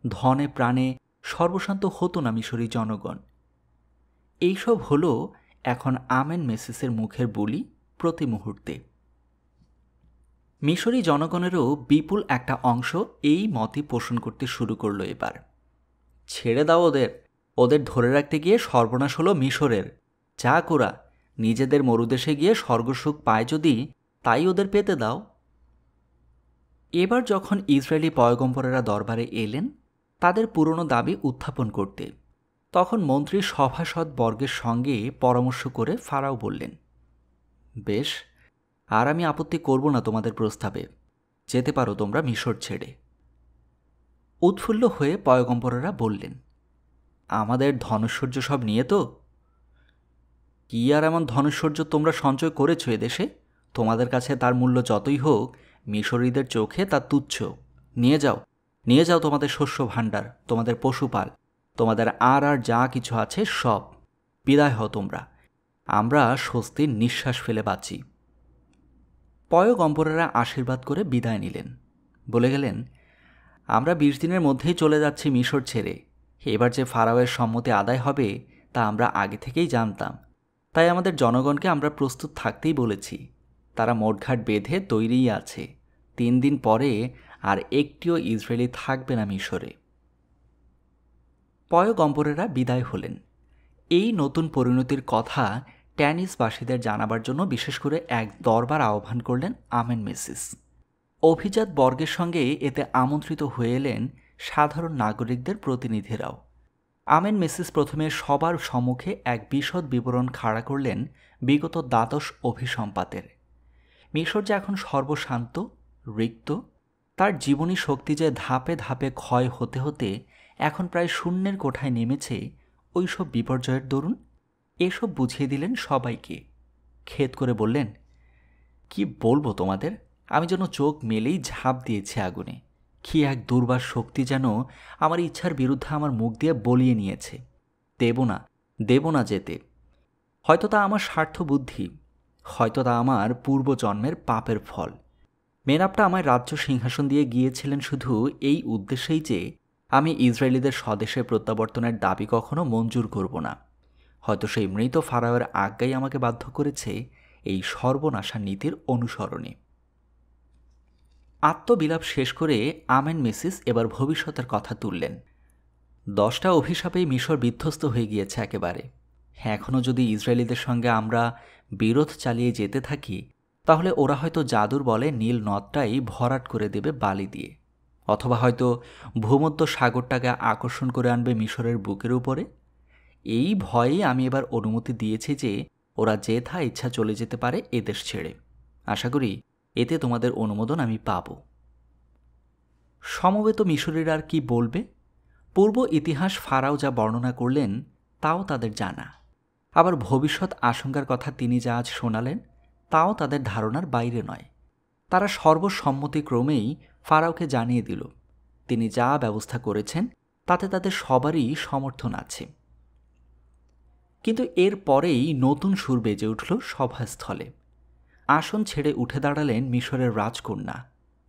ধনে প্রাণে সর্বশান্ত হতো না মিশরী জনগণ। এইসব হলো এখন আমেন মেসিসের মুখের বুলি প্রতি মুহূর্তে। মিশরী জনগণেরও বিপুল একটা অংশ এই মতই পোষণ করতে শুরু করলো এবার। ছেড়ে দাও ওদের, ওদের ধরে রাখতে গিয়ে সর্বনাশ হলো মিশরের। যা কোরা, নিজেদের মরুদেশে গিয়ে স্বর্গসুখ পায় যদি, তাই ওদের পেতে দাও। এবার যখন ইসরায়েলি পয়গম্বরেরা দরবারে এলেন তাদের পুরনো দাবি উত্থাপন করতে, তখন মন্ত্রী সভাসদ বর্গের সঙ্গে পরামর্শ করে ফারাও বললেন, বেশ, আর আমি আপত্তি করব না তোমাদের প্রস্তাবে, যেতে পারো তোমরা মিশর ছেড়ে। উৎফুল্ল হয়ে পয়গম্বরেরা বললেন, আমাদের ধনৈশ্বর্য সব নিয়ে তো? কি আর এমন ধনৈশ্বর্য তোমরা সঞ্চয় করেছ এদেশে? তোমাদের কাছে তার মূল্য যতই হোক, মিশরীদের চোখে তা তুচ্ছ। নিয়ে যাও, নিয়ে যাও তোমাদের শস্য ভাণ্ডার, তোমাদের পশুপাল, তোমাদের আর যা কিছু আছে সব। বিদায় হও তোমরা, আমরা স্বস্তির নিঃশ্বাস ফেলে বাঁচি। পয়গম্বরেরা আশীর্বাদ করে বিদায় নিলেন। বলে গেলেন, আমরা 20 দিনের মধ্যেই চলে যাচ্ছি মিশর ছেড়ে। এবার যে ফারাওয়ের সম্মতি আদায় হবে তা আমরা আগে থেকেই জানতাম, তাই আমাদের জনগণকে আমরা প্রস্তুত থাকতেই বলেছি। তারা মোটঘাট বেঁধে তৈরিই আছে। 3 দিন পরে আর একটিও ইসরায়েলি থাকবে না মিশরে। পয়গম্বরেরা বিদায় হলেন। এই নতুন পরিণতির কথা ট্যানিসবাসীদের জানাবার জন্য বিশেষ করে এক দরবার আহ্বান করলেন আমেন মেসিস। অভিজাত বর্গের সঙ্গে এতে আমন্ত্রিত হয়ে এলেন সাধারণ নাগরিকদের প্রতিনিধিরাও। আমেন মেসিস প্রথমে সবার সম্মুখে এক বিশদ বিবরণ খাড়া করলেন বিগত দ্বাদশ অভিসম্পাতের। মিশর যে এখন সর্বশান্ত, রিক্ত, তার জীবনী শক্তি যে ধাপে ধাপে ক্ষয় হতে হতে এখন প্রায় শূন্যের কোঠায় নেমেছে, ওইসব বিপর্যয়ের দরুন এসব বুঝিয়ে দিলেন সবাইকে। খেদ করে বললেন, কি বলবো তোমাদের, আমি যেন চোখ মেলেই ঝাঁপ দিয়েছি আগুনে। কি এক দুর্বার শক্তি যেন আমার ইচ্ছার বিরুদ্ধে আমার মুখ দিয়ে বলিয়ে নিয়েছে। দেব না যেতে। হয়তো তা আমার স্বার্থ বুদ্ধি, হয়তো তা আমার পূর্বজন্মের পাপের ফল। মেনাপটা আমায় রাজ্য সিংহাসন দিয়ে গিয়েছিলেন শুধু এই উদ্দেশ্যেই যে আমি ইসরায়েলিদের স্বদেশে প্রত্যাবর্তনের দাবি কখনো মঞ্জুর করব না। হয়তো সেই মৃত ফারাওয়ের আজ্ঞাই আমাকে বাধ্য করেছে এই সর্বনাশা নীতির অনুসরণে। আত্মবিলাপ শেষ করে আমেন মেসিস এবার ভবিষ্যতের কথা তুললেন। 10টা অভিশাপেই মিশর বিধ্বস্ত হয়ে গিয়েছে একেবারে। এখনও যদি ইসরায়েলিদের সঙ্গে আমরা বিরোধ চালিয়ে যেতে থাকি, তাহলে ওরা হয়তো জাদুর বলে নীল নদটাই ভরাট করে দেবে বালি দিয়ে, অথবা হয়তো ভূমধ্য সাগরটাকে আকর্ষণ করে আনবে মিশরের বুকের উপরে। এই ভয়েই আমি এবার অনুমতি দিয়েছি যে ওরা যেথা ইচ্ছা চলে যেতে পারে এদেশ ছেড়ে। আশা করি এতে তোমাদের অনুমোদন আমি পাব। সমবেত মিশরীরা আর কি বলবে? পূর্ব ইতিহাস ফারাও যা বর্ণনা করলেন তাও তাদের জানা। আবার ভবিষ্যৎ আশঙ্কার কথা তিনি যা আজ শোনালেন তাও তাদের ধারণার বাইরে নয়। তারা সর্বসম্মতিক্রমেই ফারাওকে জানিয়ে দিল তিনি যা ব্যবস্থা করেছেন তাতে তাদের সবারই সমর্থন আছে। কিন্তু এর পরেই নতুন সুর বেজে উঠল সভাস্থলে। আসন ছেড়ে উঠে দাঁড়ালেন মিশরের রাজকন্যা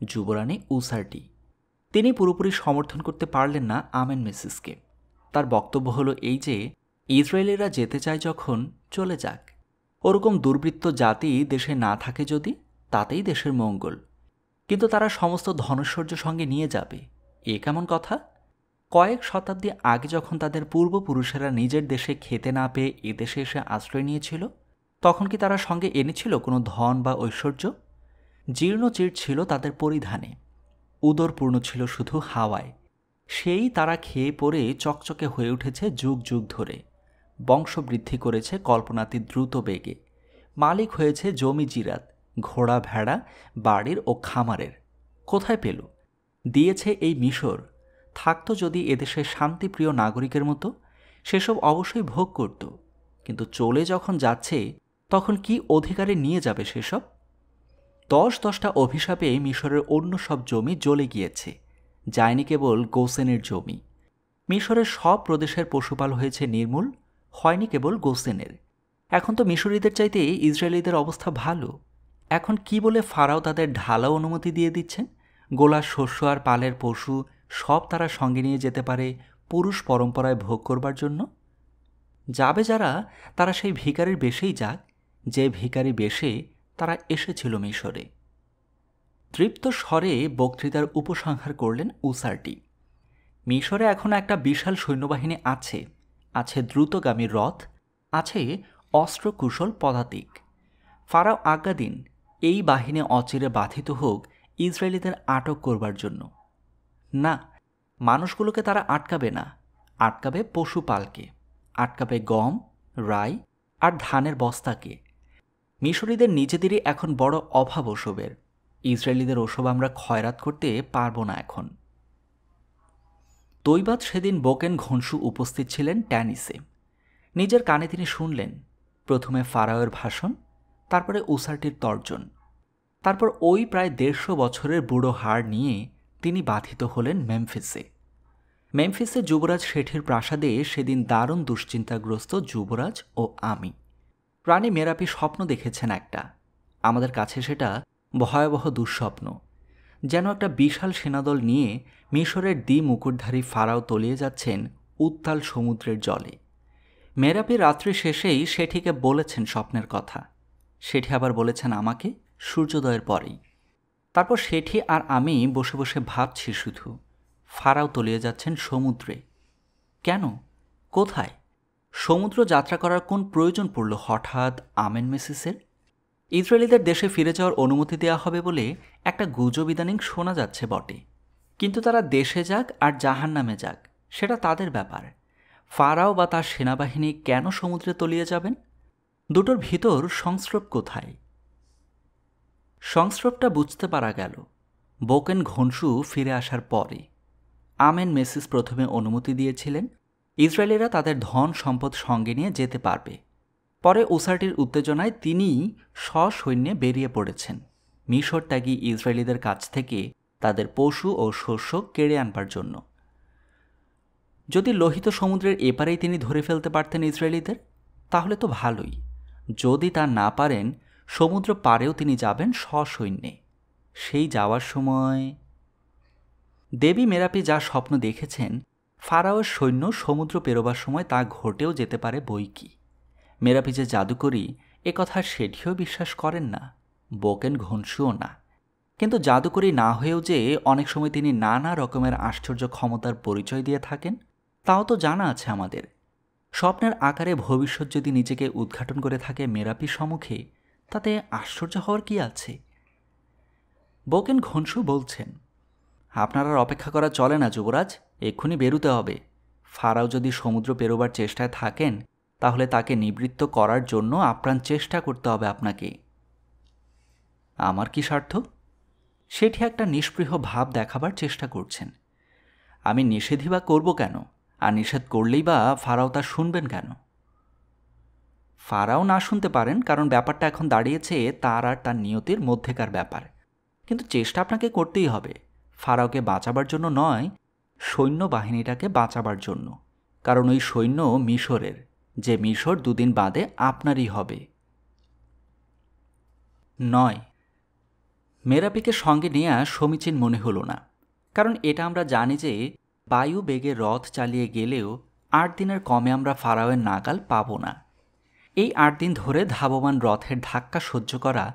যুবরানী উসারটি। তিনি পুরোপুরি সমর্থন করতে পারলেন না আমেন মেসিসকে। তার বক্তব্য হলো এই যে ইসরায়েলিরা যেতে চায় যখন চলে যাক, ওরকম দুর্বৃত্ত জাতি দেশে না থাকে যদি তাতেই দেশের মঙ্গল, কিন্তু তারা সমস্ত ধনৈশ্বর্য সঙ্গে নিয়ে যাবে এ কেমন কথা? কয়েক শতাব্দী আগে যখন তাদের পূর্বপুরুষেরা নিজের দেশে খেতে না পেয়ে এদেশে এসে আশ্রয় নিয়েছিল তখন কি তারা সঙ্গে এনেছিল কোনো ধন বা ঐশ্বর্য? জীর্ণচির ছিল তাদের পরিধানে, উদরপূর্ণ ছিল শুধু হাওয়ায়। সেই তারা খেয়ে পরে চকচকে হয়ে উঠেছে যুগ যুগ ধরে, বংশবৃদ্ধি করেছে কল্পনাতীত দ্রুত বেগে, মালিক হয়েছে জমি জিরাত, ঘোড়া ভেড়া, বাড়ির ও খামারের। কোথায় পেল? দিয়েছে এই মিশর। থাকত যদি এদেশের শান্তিপ্রিয় নাগরিকের মতো সেসব অবশ্যই ভোগ করত, কিন্তু চলে যখন যাচ্ছে তখন কি অধিকারে নিয়ে যাবে সেসব? 10-10টা অভিশাপে মিশরের অন্য সব জমি জ্বলে গিয়েছে, যায়নি কেবল গোসেনের জমি। মিশরের সব প্রদেশের পশুপাল হয়েছে নির্মূল, হয়নি কেবল গোসেনের। এখন তো মিশরীদের চাইতে ইসরায়েলিদের অবস্থা ভালো। এখন কি বলে ফারাও তাদের ঢালাও অনুমতি দিয়ে দিচ্ছেন? গোলার শস্য আর পালের পশু সব তারা সঙ্গে নিয়ে যেতে পারে পুরুষ পরম্পরায় ভোগ করবার জন্য। যাবে যারা তারা সেই ভিখারির বেশেই যাক, যে ভিখারি বেশে তারা এসেছিল মিশরে। তৃপ্ত স্বরে বক্তৃতার উপসংহার করলেন উসারটি। মিশরে এখন একটা বিশাল সৈন্যবাহিনী আছে, আছে দ্রুতগামী রথ, আছে অস্ত্রকুশল পদাতিক। ফারাও আজ্ঞা দিন এই বাহিনী অচিরে বাধিত হোক ইসরায়েলিদের আটক করবার জন্য। না, মানুষগুলোকে তারা আটকাবে না, আটকাবে পশুপালকে, আটকাবে গম, রাই আর ধানের বস্তাকে। মিশরীদের নিজেদেরই এখন বড় অভাব ওসবের, ইসরায়েলিদের ওসব আমরা খয়রাত করতে পারবো না এখন। তৈবাত সেদিন বোকেন ঘনশু উপস্থিত ছিলেন ট্যানিসে। নিজের কানে তিনি শুনলেন প্রথমে ফারাওয়ের ভাষণ, তারপরে উসারটির তর্জন, তারপর ওই প্রায় 150 বছরের বুড়ো হাড় নিয়ে তিনি বাধিত হলেন মেমফিসে। মেমফিসে যুবরাজ শেঠির প্রাসাদে সেদিন দারুণ দুশ্চিন্তাগ্রস্ত যুবরাজ ও আমি। রানী মেরাপি স্বপ্ন দেখেছেন একটা, আমাদের কাছে সেটা ভয়াবহ দুঃস্বপ্ন। যেন একটা বিশাল সেনাদল নিয়ে মিশরের মুকুটধারী ফারাও তলিয়ে যাচ্ছেন উত্তাল সমুদ্রের জলে। মেরাপি রাত্রি শেষেই শেঠিকে বলেছেন স্বপ্নের কথা। শেঠি আবার বলেছেন আমাকে সূর্যোদয়ের পরেই। তারপর শেঠি আর আমি বসে বসে ভাবছি শুধু ফারাও তলিয়ে যাচ্ছেন সমুদ্রে। কেন? কোথায়? সমুদ্র যাত্রা করার কোন প্রয়োজন পড়ল হঠাৎ আমেন মেসিসের? ইসরায়েলিদের দেশে ফিরে যাওয়ার অনুমতি দেওয়া হবে বলে একটা গুজব ইদানিং শোনা যাচ্ছে বটে, কিন্তু তারা দেশে যাক আর জাহান্নামে যাক সেটা তাদের ব্যাপার। ফারাও বা তার সেনাবাহিনী কেন সমুদ্রে তলিয়ে যাবেন? দুটোর ভিতর সংস্রব কোথায়? সংস্রবটা বুঝতে পারা গেল বোকেন ঘনশু ফিরে আসার পরে। আমেন মেসিস প্রথমে অনুমতি দিয়েছিলেন ইসরায়েলিরা তাদের ধন সম্পদ সঙ্গে নিয়ে যেতে পারবে। পরে উসারটির উত্তেজনায় তিনিই সসৈন্যে বেরিয়ে পড়েছেন মিশর ত্যাগী ইসরায়েলিদের কাছ থেকে তাদের পশু ও শস্য কেড়ে আনবার জন্য। যদি লোহিত সমুদ্রের এপারেই তিনি ধরে ফেলতে পারতেন ইসরায়েলিদের তাহলে তো ভালোই। যদি তা না পারেন সমুদ্র পারেও তিনি যাবেন সসৈন্যে। সেই যাওয়ার সময় দেবী মেরাপি যা স্বপ্ন দেখেছেন ফারাওয়ের সৈন্য সমুদ্র পেরোবার সময় তা ঘটেও যেতে পারে বইকি। মেরাপি যে জাদুকরী এ কথা শেঠিও বিশ্বাস করেন না, বোকেন ঘনশুও না। কিন্তু জাদুকরী না হয়েও যে অনেক সময় তিনি নানা রকমের আশ্চর্য ক্ষমতার পরিচয় দিয়ে থাকেন তাও তো জানা আছে আমাদের। স্বপ্নের আকারে ভবিষ্যৎ যদি নিজেকে উদ্ঘাটন করে থাকে মেরাপির সম্মুখে তাতে আশ্চর্য হওয়ার কি আছে? বোকেন ঘনশু বলছেন, আপনার আর অপেক্ষা করা চলে না যুবরাজ, এক্ষুনি বেরুতে হবে। ফারাও যদি সমুদ্র পেরোবার চেষ্টায় থাকেন তাহলে তাকে নিবৃত্ত করার জন্য আপ্রাণ চেষ্টা করতে হবে আপনাকে। আমার কি স্বার্থ? সেটি একটা নিষ্পৃহ ভাব দেখাবার চেষ্টা করছেন। আমি নিষেধই বা করব কেন? আর নিষেধ করলেই বা ফারাও তা শুনবেন কেন? ফারাও না শুনতে পারেন, কারণ ব্যাপারটা এখন দাঁড়িয়েছে তার আর তার নিয়তির মধ্যেকার ব্যাপার। কিন্তু চেষ্টা আপনাকে করতেই হবে, ফারাওকে বাঁচাবার জন্য নয়, সৈন্যবাহিনীটাকে বাঁচাবার জন্য। কারণ ওই সৈন্য মিশরের, যে মিশর দুদিন বাদে আপনারই হবে। 9, মেরাপিকে সঙ্গে নেওয়া সমীচীন মনে হলো না। কারণ এটা আমরা জানি যে বায়ু বেগে রথ চালিয়ে গেলেও 8 দিনের কমে আমরা ফারাওয়ের নাগাল পাব না। এই 8 দিন ধরে ধাবমান রথের ধাক্কা সহ্য করা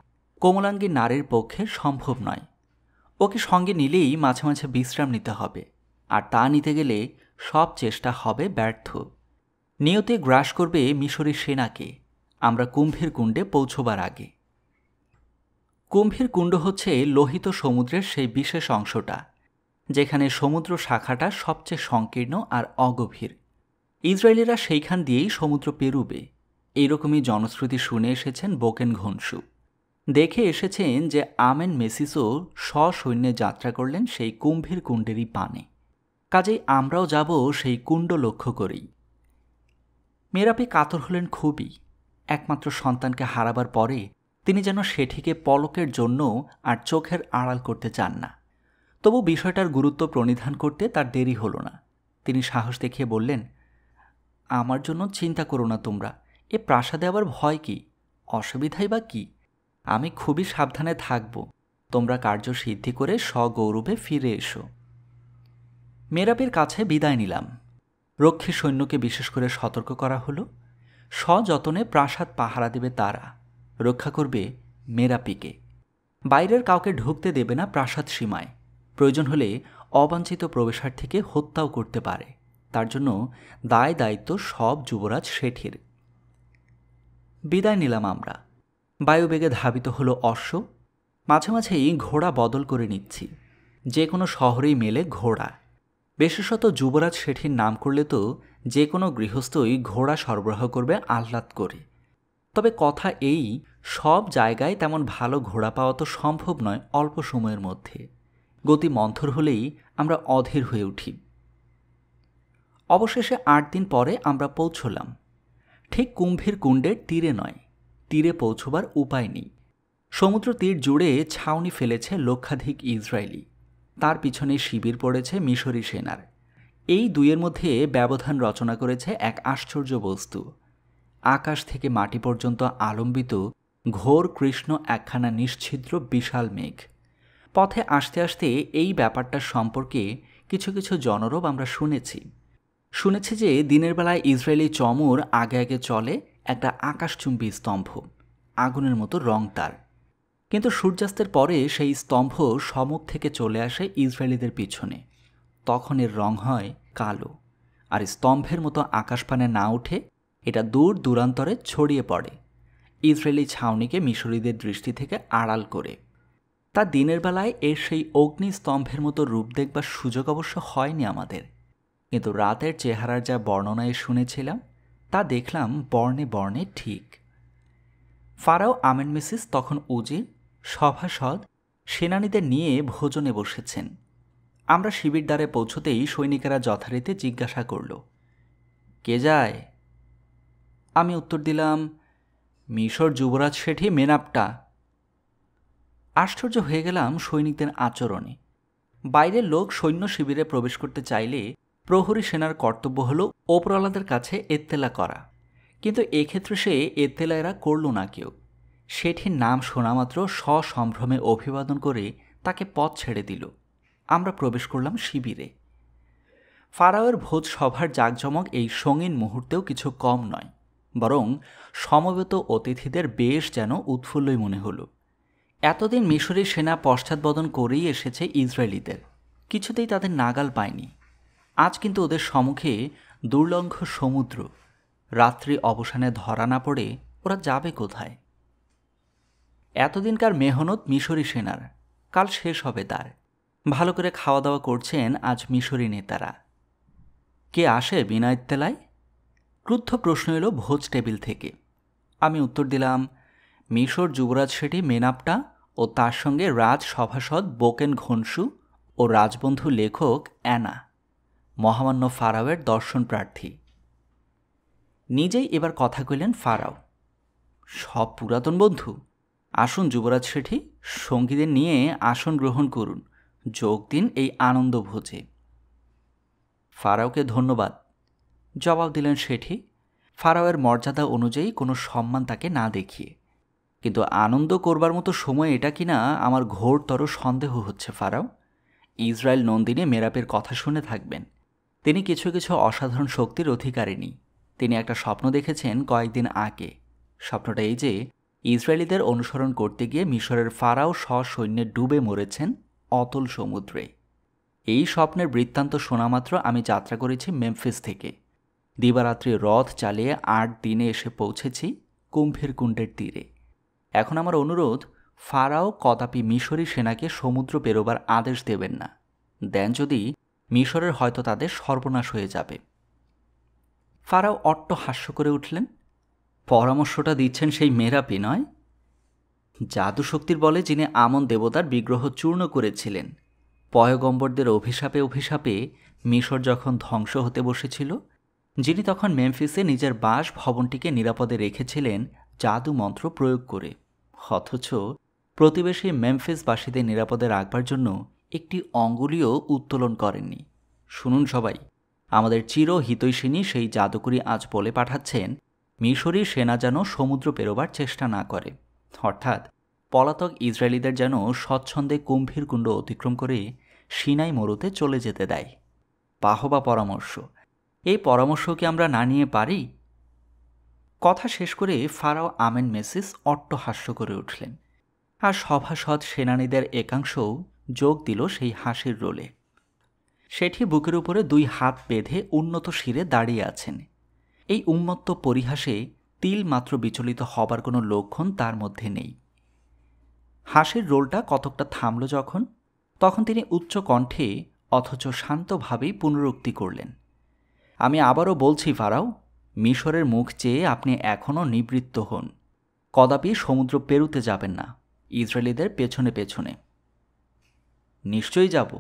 কোমলাঙ্গী নারীর পক্ষে সম্ভব নয়। ওকে সঙ্গে নিলেই মাঝে মাঝে বিশ্রাম নিতে হবে, আর তা নিতে গেলে সব চেষ্টা হবে ব্যর্থ। নিয়তে গ্রাস করবে মিশরী সেনাকে আমরা কুম্ভীর কুণ্ডে পৌঁছবার আগে। কুম্ভীর কুণ্ড হচ্ছে লোহিত সমুদ্রের সেই বিশেষ অংশটা যেখানে সমুদ্র শাখাটা সবচেয়ে সংকীর্ণ আর অগভীর। ইসরায়েলিরা সেইখান দিয়েই সমুদ্র পেরুবে, এইরকমই জনশ্রুতি শুনে এসেছেন বোকেন ঘনশু। দেখে এসেছেন যে আমেন মেসিসও সসৈন্যে যাত্রা করলেন সেই কুম্ভীর কুণ্ডেরই পানে। কাজেই আমরাও যাব সেই কুণ্ড লক্ষ্য করেই। মেরাপি কাতর হলেন খুবই। একমাত্র সন্তানকে হারাবার পরে তিনি যেন সেটিকে পলকের জন্য আর চোখের আড়াল করতে চান না। তবু বিষয়টার গুরুত্ব প্রণিধান করতে তার দেরি হলো না। তিনি সাহস দেখিয়ে বললেন, আমার জন্য চিন্তা করো না তোমরা, এ প্রাসাদে আবার ভয় কি, অসুবিধাই বা কি? আমি খুবই সাবধানে থাকব, তোমরা কার্য সিদ্ধি করে সগৌরবে ফিরে এসো। মেরাপির কাছে বিদায় নিলাম। রক্ষী সৈন্যকে বিশেষ করে সতর্ক করা হলো, সযতনে প্রাসাদ পাহারা দেবে তারা, রক্ষা করবে মেরাপিকে। বাইরের কাউকে ঢুকতে দেবে না প্রাসাদ সীমায়, প্রয়োজন হলে অবাঞ্ছিত প্রবেশার্থীকে হত্যাও করতে পারে। তার জন্য দায় দায়িত্ব সব যুবরাজ শেঠির। বিদায় নিলাম আমরা। বায়ুবেগে ধাবিত হলো অশ্ব। মাঝে মাঝেই ঘোড়া বদল করে নিচ্ছি। যে কোনো শহরেই মেলে ঘোড়া। বিশেষত যুবরাজ শেঠির নাম করলে তো যে কোনো গৃহস্থই ঘোড়া সরবরাহ করবে আহ্লাদ করে। তবে কথা এই, সব জায়গায় তেমন ভালো ঘোড়া পাওয়া তো সম্ভব নয় অল্প সময়ের মধ্যে। গতি মন্থর হলেই আমরা অধীর হয়ে উঠি। অবশেষে 8 দিন পরে আমরা পৌঁছলাম। ঠিক কুম্ভীর কুণ্ডের তীরে নয়, তীরে পৌঁছবার উপায় নেই। সমুদ্র তীর জুড়ে ছাউনি ফেলেছে লক্ষাধিক ইসরায়েলি, তার পিছনে শিবির পড়েছে মিশরী সেনার। এই দুইয়ের মধ্যে ব্যবধান রচনা করেছে এক আশ্চর্য বস্তু। আকাশ থেকে মাটি পর্যন্ত আলম্বিত ঘোর কৃষ্ণ একখানা নিশ্ছিদ্র বিশাল মেঘ। পথে আসতে আসতে এই ব্যাপারটার সম্পর্কে কিছু কিছু জনরব আমরা শুনেছি যে দিনের বেলায় ইসরায়েলি চমর আগে আগে চলে একটা আকাশচুম্বী স্তম্ভ, আগুনের মতো রং তার। কিন্তু সূর্যাস্তের পরে সেই স্তম্ভ সম্মুখ থেকে চলে আসে ইসরায়েলিদের পিছনে, তখন এর রং হয় কালো, আর স্তম্ভের মতো আকাশপানে না উঠে এটা দূর দূরান্তরে ছড়িয়ে পড়ে, ইসরায়েলি ছাউনিকে মিশরীদের দৃষ্টি থেকে আড়াল করে। তা দিনের বেলায় এর সেই অগ্নিস্তম্ভের মতো রূপ দেখবার সুযোগ অবশ্য হয়নি আমাদের, কিন্তু রাতের চেহারার যা বর্ণনায় শুনেছিলাম তা দেখলাম বর্ণে বর্ণে ঠিক। ফারাও আমেনমেসিস তখন উজির, সভাসদ, সেনানীদের নিয়ে ভোজনে বসেছেন। আমরা শিবির দ্বারে পৌঁছতেই সৈনিকেরা যথারীতি জিজ্ঞাসা করল, কে যায়? আমি উত্তর দিলাম, মিশর যুবরাজ শেঠি মেনাপটা। আশ্চর্য হয়ে গেলাম সৈনিকদের আচরণে। বাইরের লোক সৈন্য শিবিরে প্রবেশ করতে চাইলে প্রহরী সেনার কর্তব্য হল ওপরওয়ালাদের কাছে এত্তেলা করা, কিন্তু এক্ষেত্রে সে এত্তেলা এরা করল না কেউ। শেঠির নাম শোনা মাত্র সসম্ভ্রমে অভিবাদন করে তাকে পথ ছেড়ে দিল। আমরা প্রবেশ করলাম শিবিরে। ফারাওয়ের ভোজ সভার জাঁকজমক এই সঙ্গীন মুহূর্তেও কিছু কম নয়, বরং সমবেত অতিথিদের বেশ যেন উৎফুল্লই মনে হলো। এতদিন মিশরী সেনা পশ্চাৎবদন করেই এসেছে ইসরায়েলিদের, কিছুতেই তাদের নাগাল পায়নি। আজ কিন্তু ওদের সম্মুখে দুর্লঙ্ঘ সমুদ্র, রাত্রি অবসানে ধরা না পড়ে ওরা যাবে কোথায়? এতদিনকার মেহনত মিশরী সেনার কাল শেষ হবে তার। ভালো করে খাওয়া দাওয়া করছেন আজ মিশরী নেতারা। কে আসে বিনা ইত্তেলায়? ক্রুদ্ধ প্রশ্ন এলো ভোজ টেবিল থেকে। আমি উত্তর দিলাম, মিশর যুবরাজ শেঠি মেনাপটা ও তার সঙ্গে রাজ সভাসদ বোকেন ঘনশু ও রাজবন্ধু লেখক অ্যানা, মহামান্য ফারাওয়ের দর্শন প্রার্থী। নিজেই এবার কথা কইলেন ফারাও। সব পুরাতন বন্ধু? আসুন যুবরাজ শেঠি, সঙ্গীদের নিয়ে আসন গ্রহণ করুন, যোগ দিন এই আনন্দ ভোজে। ফারাওকে ধন্যবাদ, জবাব দিলেন শেঠি, ফারাওয়ের মর্যাদা অনুযায়ী কোনো সম্মান তাকে না দেখিয়ে। কিন্তু আনন্দ করবার মতো সময় এটা কিনা আমার ঘোরতর সন্দেহ হচ্ছে ফারাও। ইসরায়েল নন্দিনী মেরাপের কথা শুনে থাকবেন। তিনি কিছু কিছু অসাধারণ শক্তির অধিকারিণী। তিনি একটা স্বপ্ন দেখেছেন কয়েকদিন আগে। স্বপ্নটা এই যে ইসরায়েলিদের অনুসরণ করতে গিয়ে মিশরের ফারাও সসৈন্যে ডুবে মরেছেন অতল সমুদ্রে। এই স্বপ্নের বৃত্তান্ত শোনামাত্র আমি যাত্রা করেছি মেমফিস থেকে। দিবারাত্রি রথ চালিয়ে 8 দিনে এসে পৌঁছেছি কুম্ভীর কুণ্ডের তীরে। এখন আমার অনুরোধ, ফারাও কদাপি মিশরী সেনাকে সমুদ্র পেরোবার আদেশ দেবেন না। দেন যদি, মিশরের হয়তো তাদের সর্বনাশ হয়ে যাবে। ফারাও অট্ট হাস্য করে উঠলেন। পরামর্শটা দিচ্ছেন সেই মেরাপি নয়? জাদু শক্তির বলে যিনি আমন দেবতার বিগ্রহ চূর্ণ করেছিলেন। পয়গম্বরদের অভিশাপে অভিশাপে মিশর যখন ধ্বংস হতে বসেছিল, যিনি তখন মেমফিসে নিজের বাসভবনটিকে নিরাপদে রেখেছিলেন জাদু মন্ত্র প্রয়োগ করে। অথচ প্রতিবেশী মেমফিসবাসীদের নিরাপদে রাখবার জন্য একটি অঙ্গুলিও উত্তোলন করেননি। শুনুন সবাই, আমাদের চিরহিতৈষিনী সেই জাদুকরী আজ বলে পাঠাচ্ছেন মিশরী সেনা যেন সমুদ্র পেরোবার চেষ্টা না করে, অর্থাৎ পলাতক ইসরায়েলিদের যেন স্বচ্ছন্দে কুম্ভীর কুণ্ড অতিক্রম করে সিনাই মরুতে চলে যেতে দেয়। বাহবা পরামর্শ! এই পরামর্শ কি আমরা না নিয়ে পারি? কথা শেষ করে ফারাও আমেন মেসিস অট্ট হাস্য করে উঠলেন, আর সভাসদ সেনানীদের একাংশও যোগ দিল সেই হাসির রোলে। শেঠি বুকের উপরে 2 হাত বেঁধে উন্নত শিরে দাঁড়িয়ে আছেন। এই উন্মত্ত পরিহাসে তিল মাত্র বিচলিত হবার কোনো লক্ষণ তার মধ্যে নেই। হাসির রোলটা কতকটা থামল যখন, তখন তিনি উচ্চ কণ্ঠে অথচ শান্তভাবেই পুনরুক্তি করলেন, আমি আবারও বলছি ফারাও, মিশরের মুখ চেয়ে আপনি এখনও নিবৃত্ত হন। কদাপি সমুদ্র পেরুতে যাবেন না, ইসরায়েলিদের পেছনে পেছনে। নিশ্চয়ই যাব,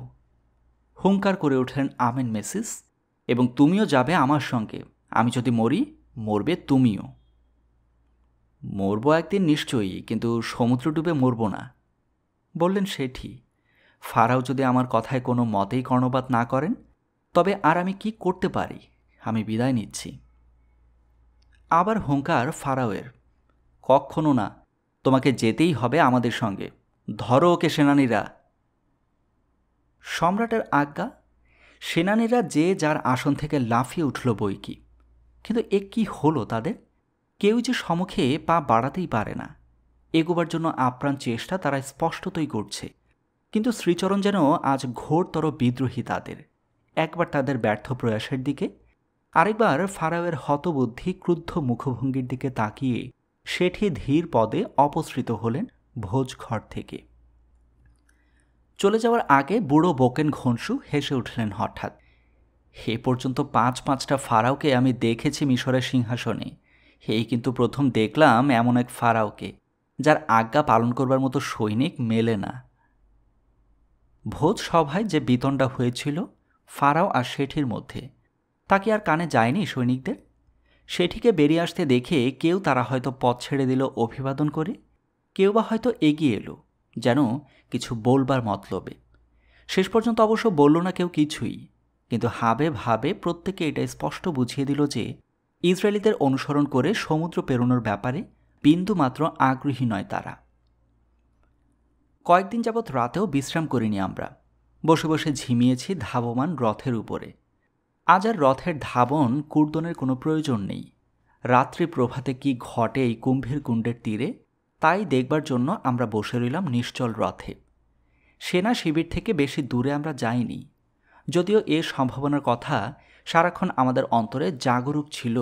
হুঙ্কার করে উঠলেন আমেন মেসিস, এবং তুমিও যাবে আমার সঙ্গে। আমি যদি মরি, মরবে তুমিও। মরব একদিন নিশ্চয়ই, কিন্তু সমুদ্র ডুবে মরব না, বললেন শেঠি। ফারাও যদি আমার কথায় কোনো মতেই কর্ণপাত না করেন, তবে আর আমি কি করতে পারি? আমি বিদায় নিচ্ছি। আবার হুঙ্কার ফারাওয়ের, কক্ষণও না, তোমাকে যেতেই হবে আমাদের সঙ্গে। ধরো ওকে সেনানীরা। সম্রাটের আজ্ঞা। সেনানীরা যে যার আসন থেকে লাফিয়ে উঠল বই কি, কিন্তু এ কি হলো তাদের? কেউ যে সম্মুখে পা বাড়াতেই পারে না। এগোবার জন্য আপ্রাণ চেষ্টা তারা স্পষ্টতই করছে, কিন্তু শ্রীচরণ যেন আজ ঘোরতর বিদ্রোহী তাদের। একবার তাদের ব্যর্থ প্রয়াসের দিকে, আরেকবার ফারাওয়ের হতবুদ্ধি ক্রুদ্ধ মুখভঙ্গির দিকে তাকিয়ে শেঠি ধীর পদে অপসৃত হলেন ভোজঘর থেকে। চলে যাওয়ার আগে বুড়ো বোকেন ঘনসু হেসে উঠলেন হঠাৎ। এ পর্যন্ত 5-5টা ফারাওকে আমি দেখেছি মিশরের সিংহাসনে, এই কিন্তু প্রথম দেখলাম এমন এক ফারাওকে যার আজ্ঞা পালন করবার মতো সৈনিক মেলে না। ভোজ সভায় যে বিতণ্ডা হয়েছিল ফারাও আর শেঠির মধ্যে, তা কি আর কানে যায়নি সৈনিকদের? শেঠিকে বেরিয়ে আসতে দেখে কেউ তারা হয়তো পথ ছেড়ে দিল অভিবাদন করে, কেউ বা হয়তো এগিয়ে এলো যেন কিছু বলবার মতলবে। শেষ পর্যন্ত অবশ্য বলল না কেউ কিছুই, কিন্তু হাবে ভাবে প্রত্যেকে এটা স্পষ্ট বুঝিয়ে দিল যে ইসরায়েলিদের অনুসরণ করে সমুদ্র পেরোনোর ব্যাপারে বিন্দুমাত্র আগ্রহী নয় তারা। কয়েকদিন যাবৎ রাতেও বিশ্রাম করিনি আমরা, বসে বসে ঝিমিয়েছি ধাবমান রথের উপরে। আজ আর রথের ধাবন কুর্দনের কোনো প্রয়োজন নেই। রাত্রি প্রভাতে কি ঘটে এই কুম্ভীর কুণ্ডের তীরে, তাই দেখবার জন্য আমরা বসে রইলাম নিশ্চল রথে। সেনা শিবির থেকে বেশি দূরে আমরা যাইনি, যদিও এ সম্ভাবনার কথা সারাক্ষণ আমাদের অন্তরে জাগরুক ছিল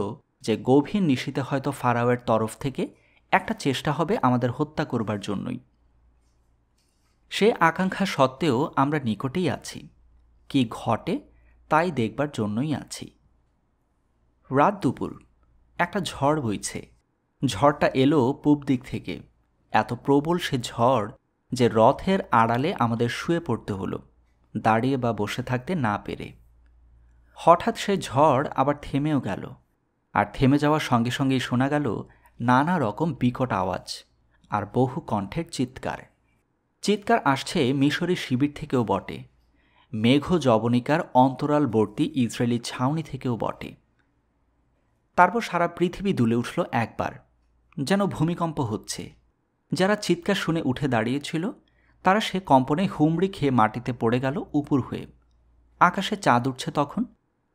যে গভীর নিশীতে হয়তো ফারাওয়ের তরফ থেকে একটা চেষ্টা হবে আমাদের হত্যা করবার জন্যই। সে আকাঙ্ক্ষা সত্ত্বেও আমরা নিকটেই আছি, কি ঘটে তাই দেখবার জন্যই আছি। রাত দুপুর, একটা ঝড় বইছে। ঝড়টা এলো পূব দিক থেকে। এত প্রবল সে ঝড় যে রথের আড়ালে আমাদের শুয়ে পড়তে হলো, দাঁড়িয়ে বা বসে থাকতে না পেরে। হঠাৎ সে ঝড় আবার থেমেও গেল, আর থেমে যাওয়ার সঙ্গে সঙ্গেই শোনা গেল নানা রকম বিকট আওয়াজ আর বহু কণ্ঠের চিৎকার। চিৎকার আসছে মিশরি শিবির থেকেও বটে, মেঘ জবনিকার অন্তরালবর্তী ইসরায়েলি ছাউনি থেকেও বটে। তারপর সারা পৃথিবী দুলে উঠল একবার, যেন ভূমিকম্প হচ্ছে। যারা চিৎকার শুনে উঠে দাঁড়িয়েছিল তারা সে কম্পনে হুমড়ি খেয়ে মাটিতে পড়ে গেল উপুর হয়ে। আকাশে চাঁদ উঠছে তখন,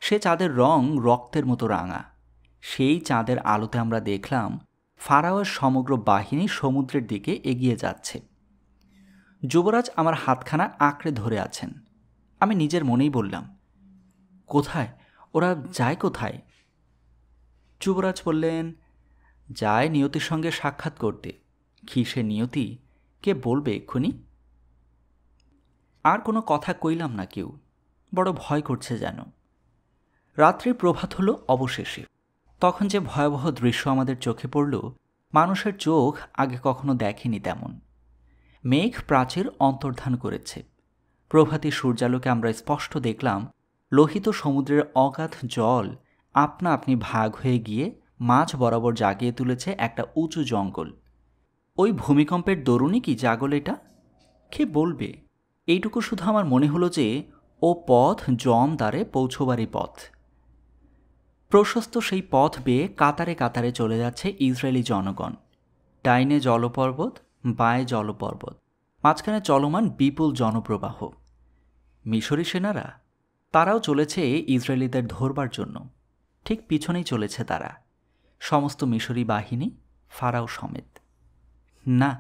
সে চাঁদের রং রক্তের মতো রাঙা। সেই চাঁদের আলোতে আমরা দেখলাম ফারাওয়ের সমগ্র বাহিনী সমুদ্রের দিকে এগিয়ে যাচ্ছে। যুবরাজ আমার হাতখানা আঁকড়ে ধরে আছেন। আমি নিজের মনেই বললাম, কোথায় ওরা যায় কোথায়? যুবরাজ বললেন, যায় নিয়তির সঙ্গে সাক্ষাৎ করতে। কি সে নিয়তি কে বলবে এক্ষুনি? আর কোনো কথা কইলাম না কেউ, বড় ভয় করছে যেন। রাত্রির প্রভাত হলো অবশেষে। তখন যে ভয়াবহ দৃশ্য আমাদের চোখে পড়ল, মানুষের চোখ আগে কখনো দেখেনি তেমন। মেঘ প্রাচীর অন্তর্ধান করেছে। প্রভাতী সূর্যালোকে আমরা স্পষ্ট দেখলাম লোহিত সমুদ্রের অগাধ জল আপনা আপনি ভাগ হয়ে গিয়ে মাঝ বরাবর জাগিয়ে তুলেছে একটা উঁচু জঙ্গল। ওই ভূমিকম্পের দরুনই কি জাগল এটা? কে বলবে? এইটুকু শুধু আমার মনে হলো যে ও পথ জম দ্বারে পৌঁছবারই পথ। প্রশস্ত সেই পথ বেয়ে কাতারে কাতারে চলে যাচ্ছে ইসরায়েলি জনগণ। ডাইনে জলপর্বত, বাঁয়ে জলপর্বত, মাঝখানে চলমান বিপুল জনপ্রবাহ। মিশরি সেনারা, তারাও চলেছে ইসরায়েলিদের ধরবার জন্য। ঠিক পিছনেই চলেছে তারা, সমস্ত মিশরি বাহিনী, ফারাও সমেত। না,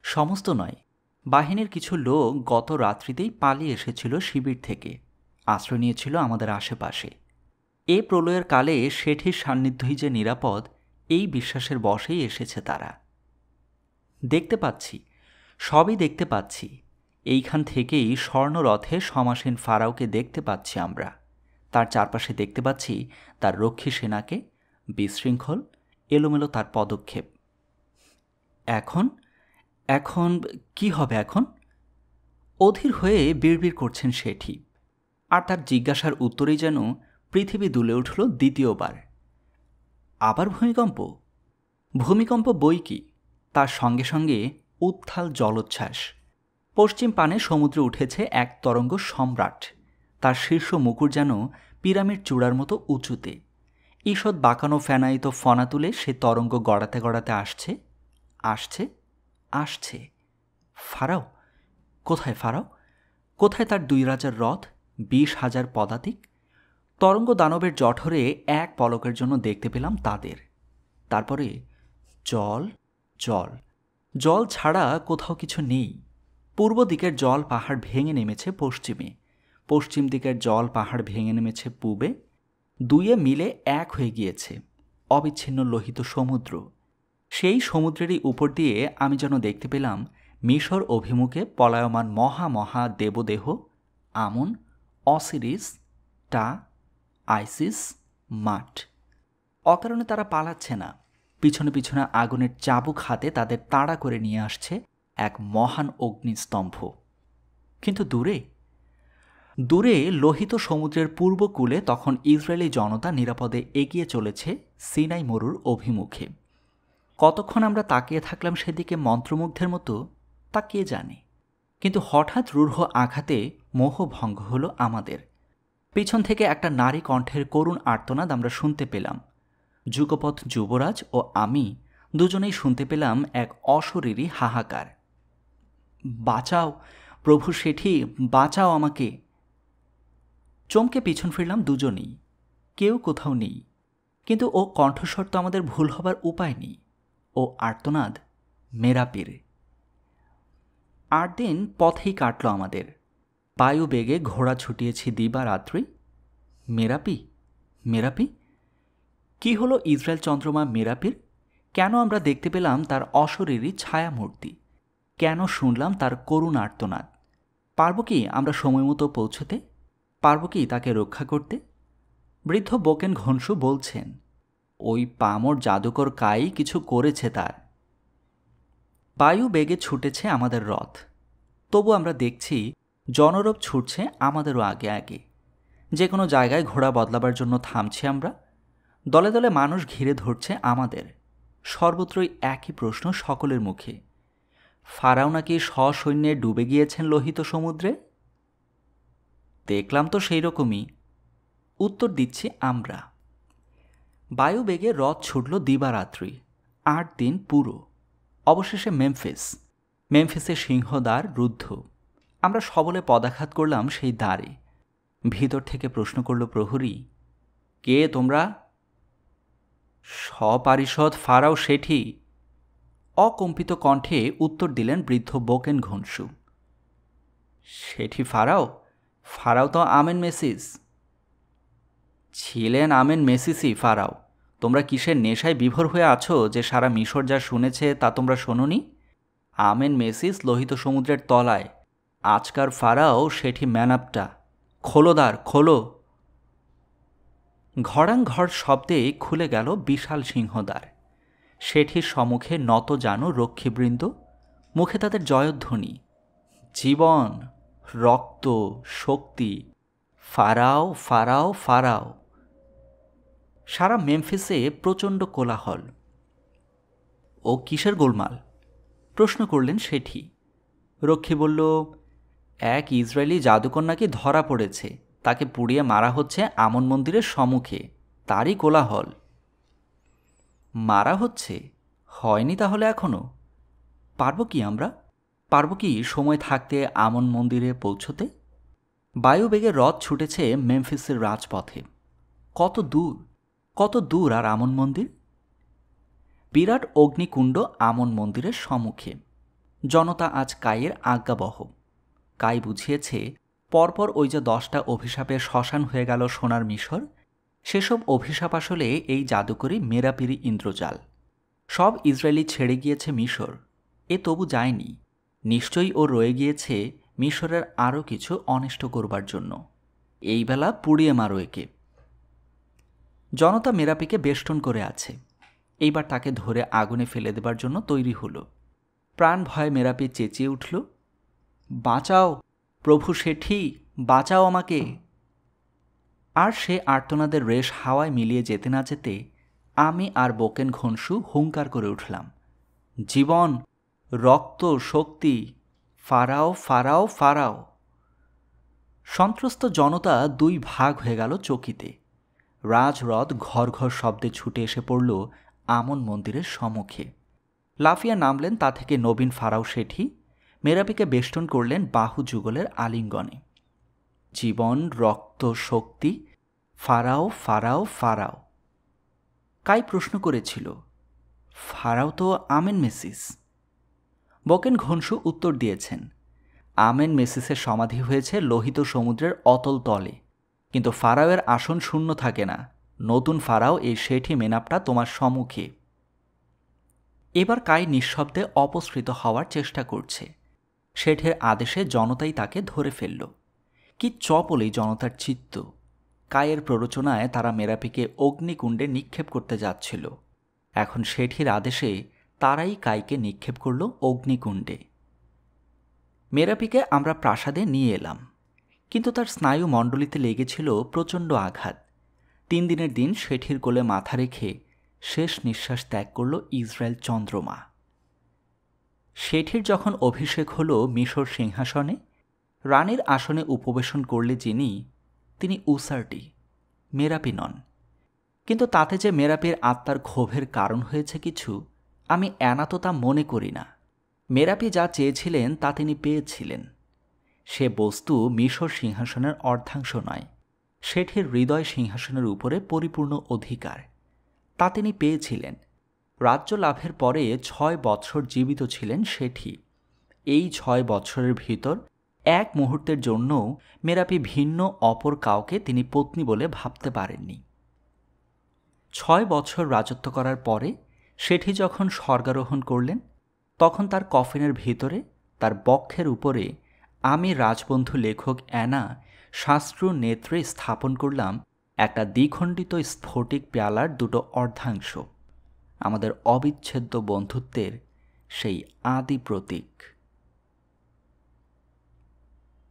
সমস্ত নয়, বাহিনীর কিছু লোক গত রাত্রিতেই পালিয়ে এসেছিল শিবির থেকে, আশ্রয় নিয়েছিল আমাদের আশেপাশে। এ প্রলয়ের কালে শেঠির সান্নিধ্যই যে নিরাপদ, এই বিশ্বাসের বশেই এসেছে তারা। দেখতে পাচ্ছি, সবই দেখতে পাচ্ছি। এইখান থেকেই স্বর্ণরথে সমাসীন ফারাওকে দেখতে পাচ্ছি আমরা। তার চারপাশে দেখতে পাচ্ছি তার রক্ষী সেনাকে, বিশৃঙ্খল এলোমেলো তার পদক্ষেপ। এখন এখন কি হবে এখন? অধীর হয়ে বিড়বিড় করছেন শেঠি। আর তার জিজ্ঞাসার উত্তরেই যেন পৃথিবী দুলে উঠল দ্বিতীয়বার। আবার ভূমিকম্প? ভূমিকম্প বই কি, তার সঙ্গে সঙ্গে উত্থাল জলোচ্ছ্বাস। পশ্চিম পানে সমুদ্রে উঠেছে এক তরঙ্গ সম্রাট। তার শীর্ষ মুকুট যেন পিরামিড চূড়ার মতো উঁচুতে। ঈষৎ বাঁকানো ফেনায়িত ফনা তুলে সে তরঙ্গ গড়াতে গড়াতে আসছে, আসছে, আসছে। ফারাও কোথায়? ফারাও কোথায়? তার 2 রাজার রথ, 20,000 পদাতিক। তরঙ্গ দানবের জঠরে এক পলকের জন্য দেখতে পেলাম তাদের। তারপরে জল, জল, জল ছাড়া কোথাও কিছু নেই। পূর্ব দিকের জল পাহাড় ভেঙে নেমেছে পশ্চিমে, পশ্চিম দিকের জল পাহাড় ভেঙে নেমেছে পূবে। দুইয়ে মিলে এক হয়ে গিয়েছে অবিচ্ছিন্ন লোহিত সমুদ্র। সেই সমুদ্রেরই উপর দিয়ে আমি যেন দেখতে পেলাম মিশর অভিমুখে পলায়মান মহা মহা দেবদেহ, আমন, অসিরিস, টা, আইসিস, মাট। অকারণে তারা পালাচ্ছে না, পিছনে পিছনে আগুনের চাবুক হাতে তাদের তাড়া করে নিয়ে আসছে এক মহান অগ্নিস্তম্ভ। কিন্তু দূরে, দূরে লোহিত সমুদ্রের পূর্বকূলে তখন ইসরায়েলি জনতা নিরাপদে এগিয়ে চলেছে সিনাই মরুর অভিমুখে। কতক্ষণ আমরা তাকিয়ে থাকলাম সেদিকে মন্ত্রমুগ্ধের মতো, তা কে জানে। কিন্তু হঠাৎ রূঢ় আঘাতে মোহভঙ্গ হলো আমাদের। পিছন থেকে একটা নারী কণ্ঠের করুণ আর্তনাদ আমরা শুনতে পেলাম। যুগপৎ যুবরাজ ও আমি দুজনেই শুনতে পেলাম এক অশরীরী হাহাকার। বাঁচাও প্রভু শেঠি, বাঁচাও আমাকে। চমকে পিছন ফিরলাম দুজনেই, কেউ কোথাও নেই। কিন্তু ও কণ্ঠস্বর তো আমাদের ভুল হবার উপায় নেই। ও আর্তনাদ মেরাপির। 8 দিন পথেই কাটল আমাদের। বায়ু বেগে ঘোড়া ছুটিয়েছি দিবারাত্রি। মেরাপি, মেরাপি? কি হলো ইসরায়েল চন্দ্রমা মেরাপির? কেন আমরা দেখতে পেলাম তার অশরীরী ছায়ামূর্তি? কেন শুনলাম তার করুণ আর্তনাদ? পারব কি আমরা সময় মতো পৌঁছতে? পারব কি তাকে রক্ষা করতে? বৃদ্ধ বোকেন ঘনশু বলছেন, ওই পামর জাদুকর কাই কিছু করেছে তার। বায়ু বেগে ছুটেছে আমাদের রথ, তবু আমরা দেখছি জনরব ছুটছে আমাদেরও আগে আগে। যে কোনো জায়গায় ঘোড়া বদলাবার জন্য থামছি আমরা। দলে দলে মানুষ ঘিরে ধরছে আমাদের। সর্বত্রই একই প্রশ্ন সকলের মুখে। ফারাও নাকি সসৈন্যে ডুবে গিয়েছেন লোহিত সমুদ্রে? দেখলাম তো সেই রকমই, উত্তর দিচ্ছি আমরা। বায়ুবেগে রথ ছুটল দিবারাত্রি, 8 দিন পুরো। অবশেষে মেমফিসে সিংহদ্বার রুদ্ধ। আমরা সবলে পদাঘাত করলাম সেই দ্বারে। ভিতর থেকে প্রশ্ন করল প্রহরী, কে তোমরা? সপারিষদ ফারাও শেঠি, অকম্পিত কণ্ঠে উত্তর দিলেন বৃদ্ধ বোকেন ঘনশু। শেঠি ফারাও? ফারাও তো আমেন মেসিস। ছিলেন আমেন মেসিসই ফারাও। তোমরা কিসের নেশায় বিভোর হয়ে আছো যে সারা মিশর যা শুনেছে তা তোমরা শোনোনি? আমেন মেসিস লোহিত সমুদ্রের তলায়, আজকার ফারাও শেঠি ম্যানাপটা। খোলো দ্বার, খোলো। ঘড়াংঘর শব্দে খুলে গেল বিশাল সিংহদ্বার। শেঠির সম্মুখে নত জানো রক্ষীবৃন্দ, মুখে তাদের জয়ধ্বনি। জীবন, রক্ত, শক্তি, ফারাও ফারাও ফারাও। সারা মেমফিসে প্রচণ্ড কোলাহল। ও কিসের গোলমাল? প্রশ্ন করলেন শেঠি। রক্ষী বলল, এক ইসরায়েলি জাদুকর নাকি ধরা পড়েছে, তাকে পুড়িয়ে মারা হচ্ছে আমন মন্দিরের সম্মুখে, তারই কোলাহল। মারা হচ্ছে? হয়নি তাহলে এখনো? পারব কি সময় থাকতে আমন মন্দিরে পৌঁছতে? বায়ুবেগে রথ ছুটেছে মেমফিসের রাজপথে। কত দূর আর আমন মন্দির? বিরাট অগ্নিকুণ্ড আমন মন্দিরের সম্মুখে। জনতা আজ কাইয়ের আজ্ঞাবহ। কাই বুঝিয়েছে, পরপর ওই যে 10টা অভিশাপে শ্মশান হয়ে গেল সোনার মিশর, সেসব অভিশাপ আসলে এই জাদুকরি মেরাপিরি ইন্দ্রজাল। সব ইসরায়েলি ছেড়ে গিয়েছে মিশর, এ তবু যায়নি। নিশ্চয়ই ও রয়ে গিয়েছে মিশরের আরও কিছু অনিষ্ট করবার জন্য। এই বেলা পুড়িয়ে মারো একে। জনতা মেরাপিকে বেষ্টন করে আছে। এইবার তাকে ধরে আগুনে ফেলে দেবার জন্য তৈরি হল। প্রাণ ভয়ে মেরাপি চেঁচিয়ে উঠল, বাঁচাও প্রভু শেঠি, বাঁচাও আমাকে। আর সে আর্তনাদের রেশ হাওয়ায় মিলিয়ে যেতে না যেতে আমি আর বোকেন ঘনশু হুঙ্কার করে উঠলাম, জীবন, রক্ত, শক্তি, ফারাও ফারাও ফারাও। সন্ত্রস্ত জনতা 2 ভাগ হয়ে গেল চকিতে। রাজরথ ঘর ঘর শব্দে ছুটে এসে পড়ল আমন মন্দিরের সম্মুখে। লাফিয়া নামলেন তা থেকে নবীন ফারাও শেঠি, মেরাপিকে বেষ্টন করলেন বাহু যুগলের আলিঙ্গনে। জীবন, রক্ত, শক্তি, ফারাও ফারাও ফারাও। কাই প্রশ্ন করেছিল, ফারাও তো আমেন মেসিস। বোকেন ঘনশু উত্তর দিয়েছেন, আমেন মেসিসের সমাধি হয়েছে লোহিত সমুদ্রের অতল তলে, কিন্তু ফারাওয়ের আসন শূন্য থাকে না। নতুন ফারাও এই শেঠি মেনাপটা তোমার সম্মুখে। এবার কাই নিঃশব্দে অপসৃত হওয়ার চেষ্টা করছে। শেঠের আদেশে জনতাই তাকে ধরে ফেলল। কি চপলেই জনতার চিত্ত! কায়ের প্ররোচনায় তারা মেরাপিকে অগ্নিকুণ্ডে নিক্ষেপ করতে যাচ্ছিল। এখন শেঠির আদেশে তারাই কাইকে নিক্ষেপ করল অগ্নিকুণ্ডে। মেরাপিকে আমরা প্রাসাদে নিয়ে এলাম, কিন্তু তার স্নায়ু মণ্ডলীতে লেগেছিল প্রচণ্ড আঘাত। 3 দিনের দিন শেঠির কোলে মাথা রেখে শেষ নিঃশ্বাস ত্যাগ করল ইসরায়েল চন্দ্রমা। শেঠির যখন অভিষেক হল মিশর সিংহাসনে, রানীর আসনে উপবেশন করলে তিনি উসারটি, মেরাপি নন। কিন্তু তাতে যে মেরাপির আত্মার ক্ষোভের কারণ হয়েছে কিছু, আমি এনাতো তা মনে করি না। মেরাপি যা চেয়েছিলেন তা তিনি পেয়েছিলেন। সে বস্তু মিশর সিংহাসনের অর্ধাংশ নয়, শেঠির হৃদয় সিংহাসনের উপরে পরিপূর্ণ অধিকার, তা তিনি পেয়েছিলেন। রাজ্য লাভের পরে 6 বৎসর জীবিত ছিলেন শেঠি। এই 6 বৎসরের ভিতর এক মুহূর্তের জন্যও মেরাপি ভিন্ন অপর কাউকে তিনি পত্নী বলে ভাবতে পারেননি। 6 বছর রাজত্ব করার পরে শেঠি যখন স্বর্গারোহণ করলেন, তখন তার কফিনের ভিতরে তার বক্ষের উপরে আমি রাজবন্ধু লেখক অ্যানা শাস্ত্র নেত্রে স্থাপন করলাম একটা দ্বিখণ্ডিত স্ফটিক পেয়ালার 2টো অর্ধাংশ, আমাদের অবিচ্ছেদ্য বন্ধুত্বের সেই আদি প্রতীক।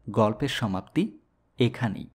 গল্পের সমাপ্তি এখানেই।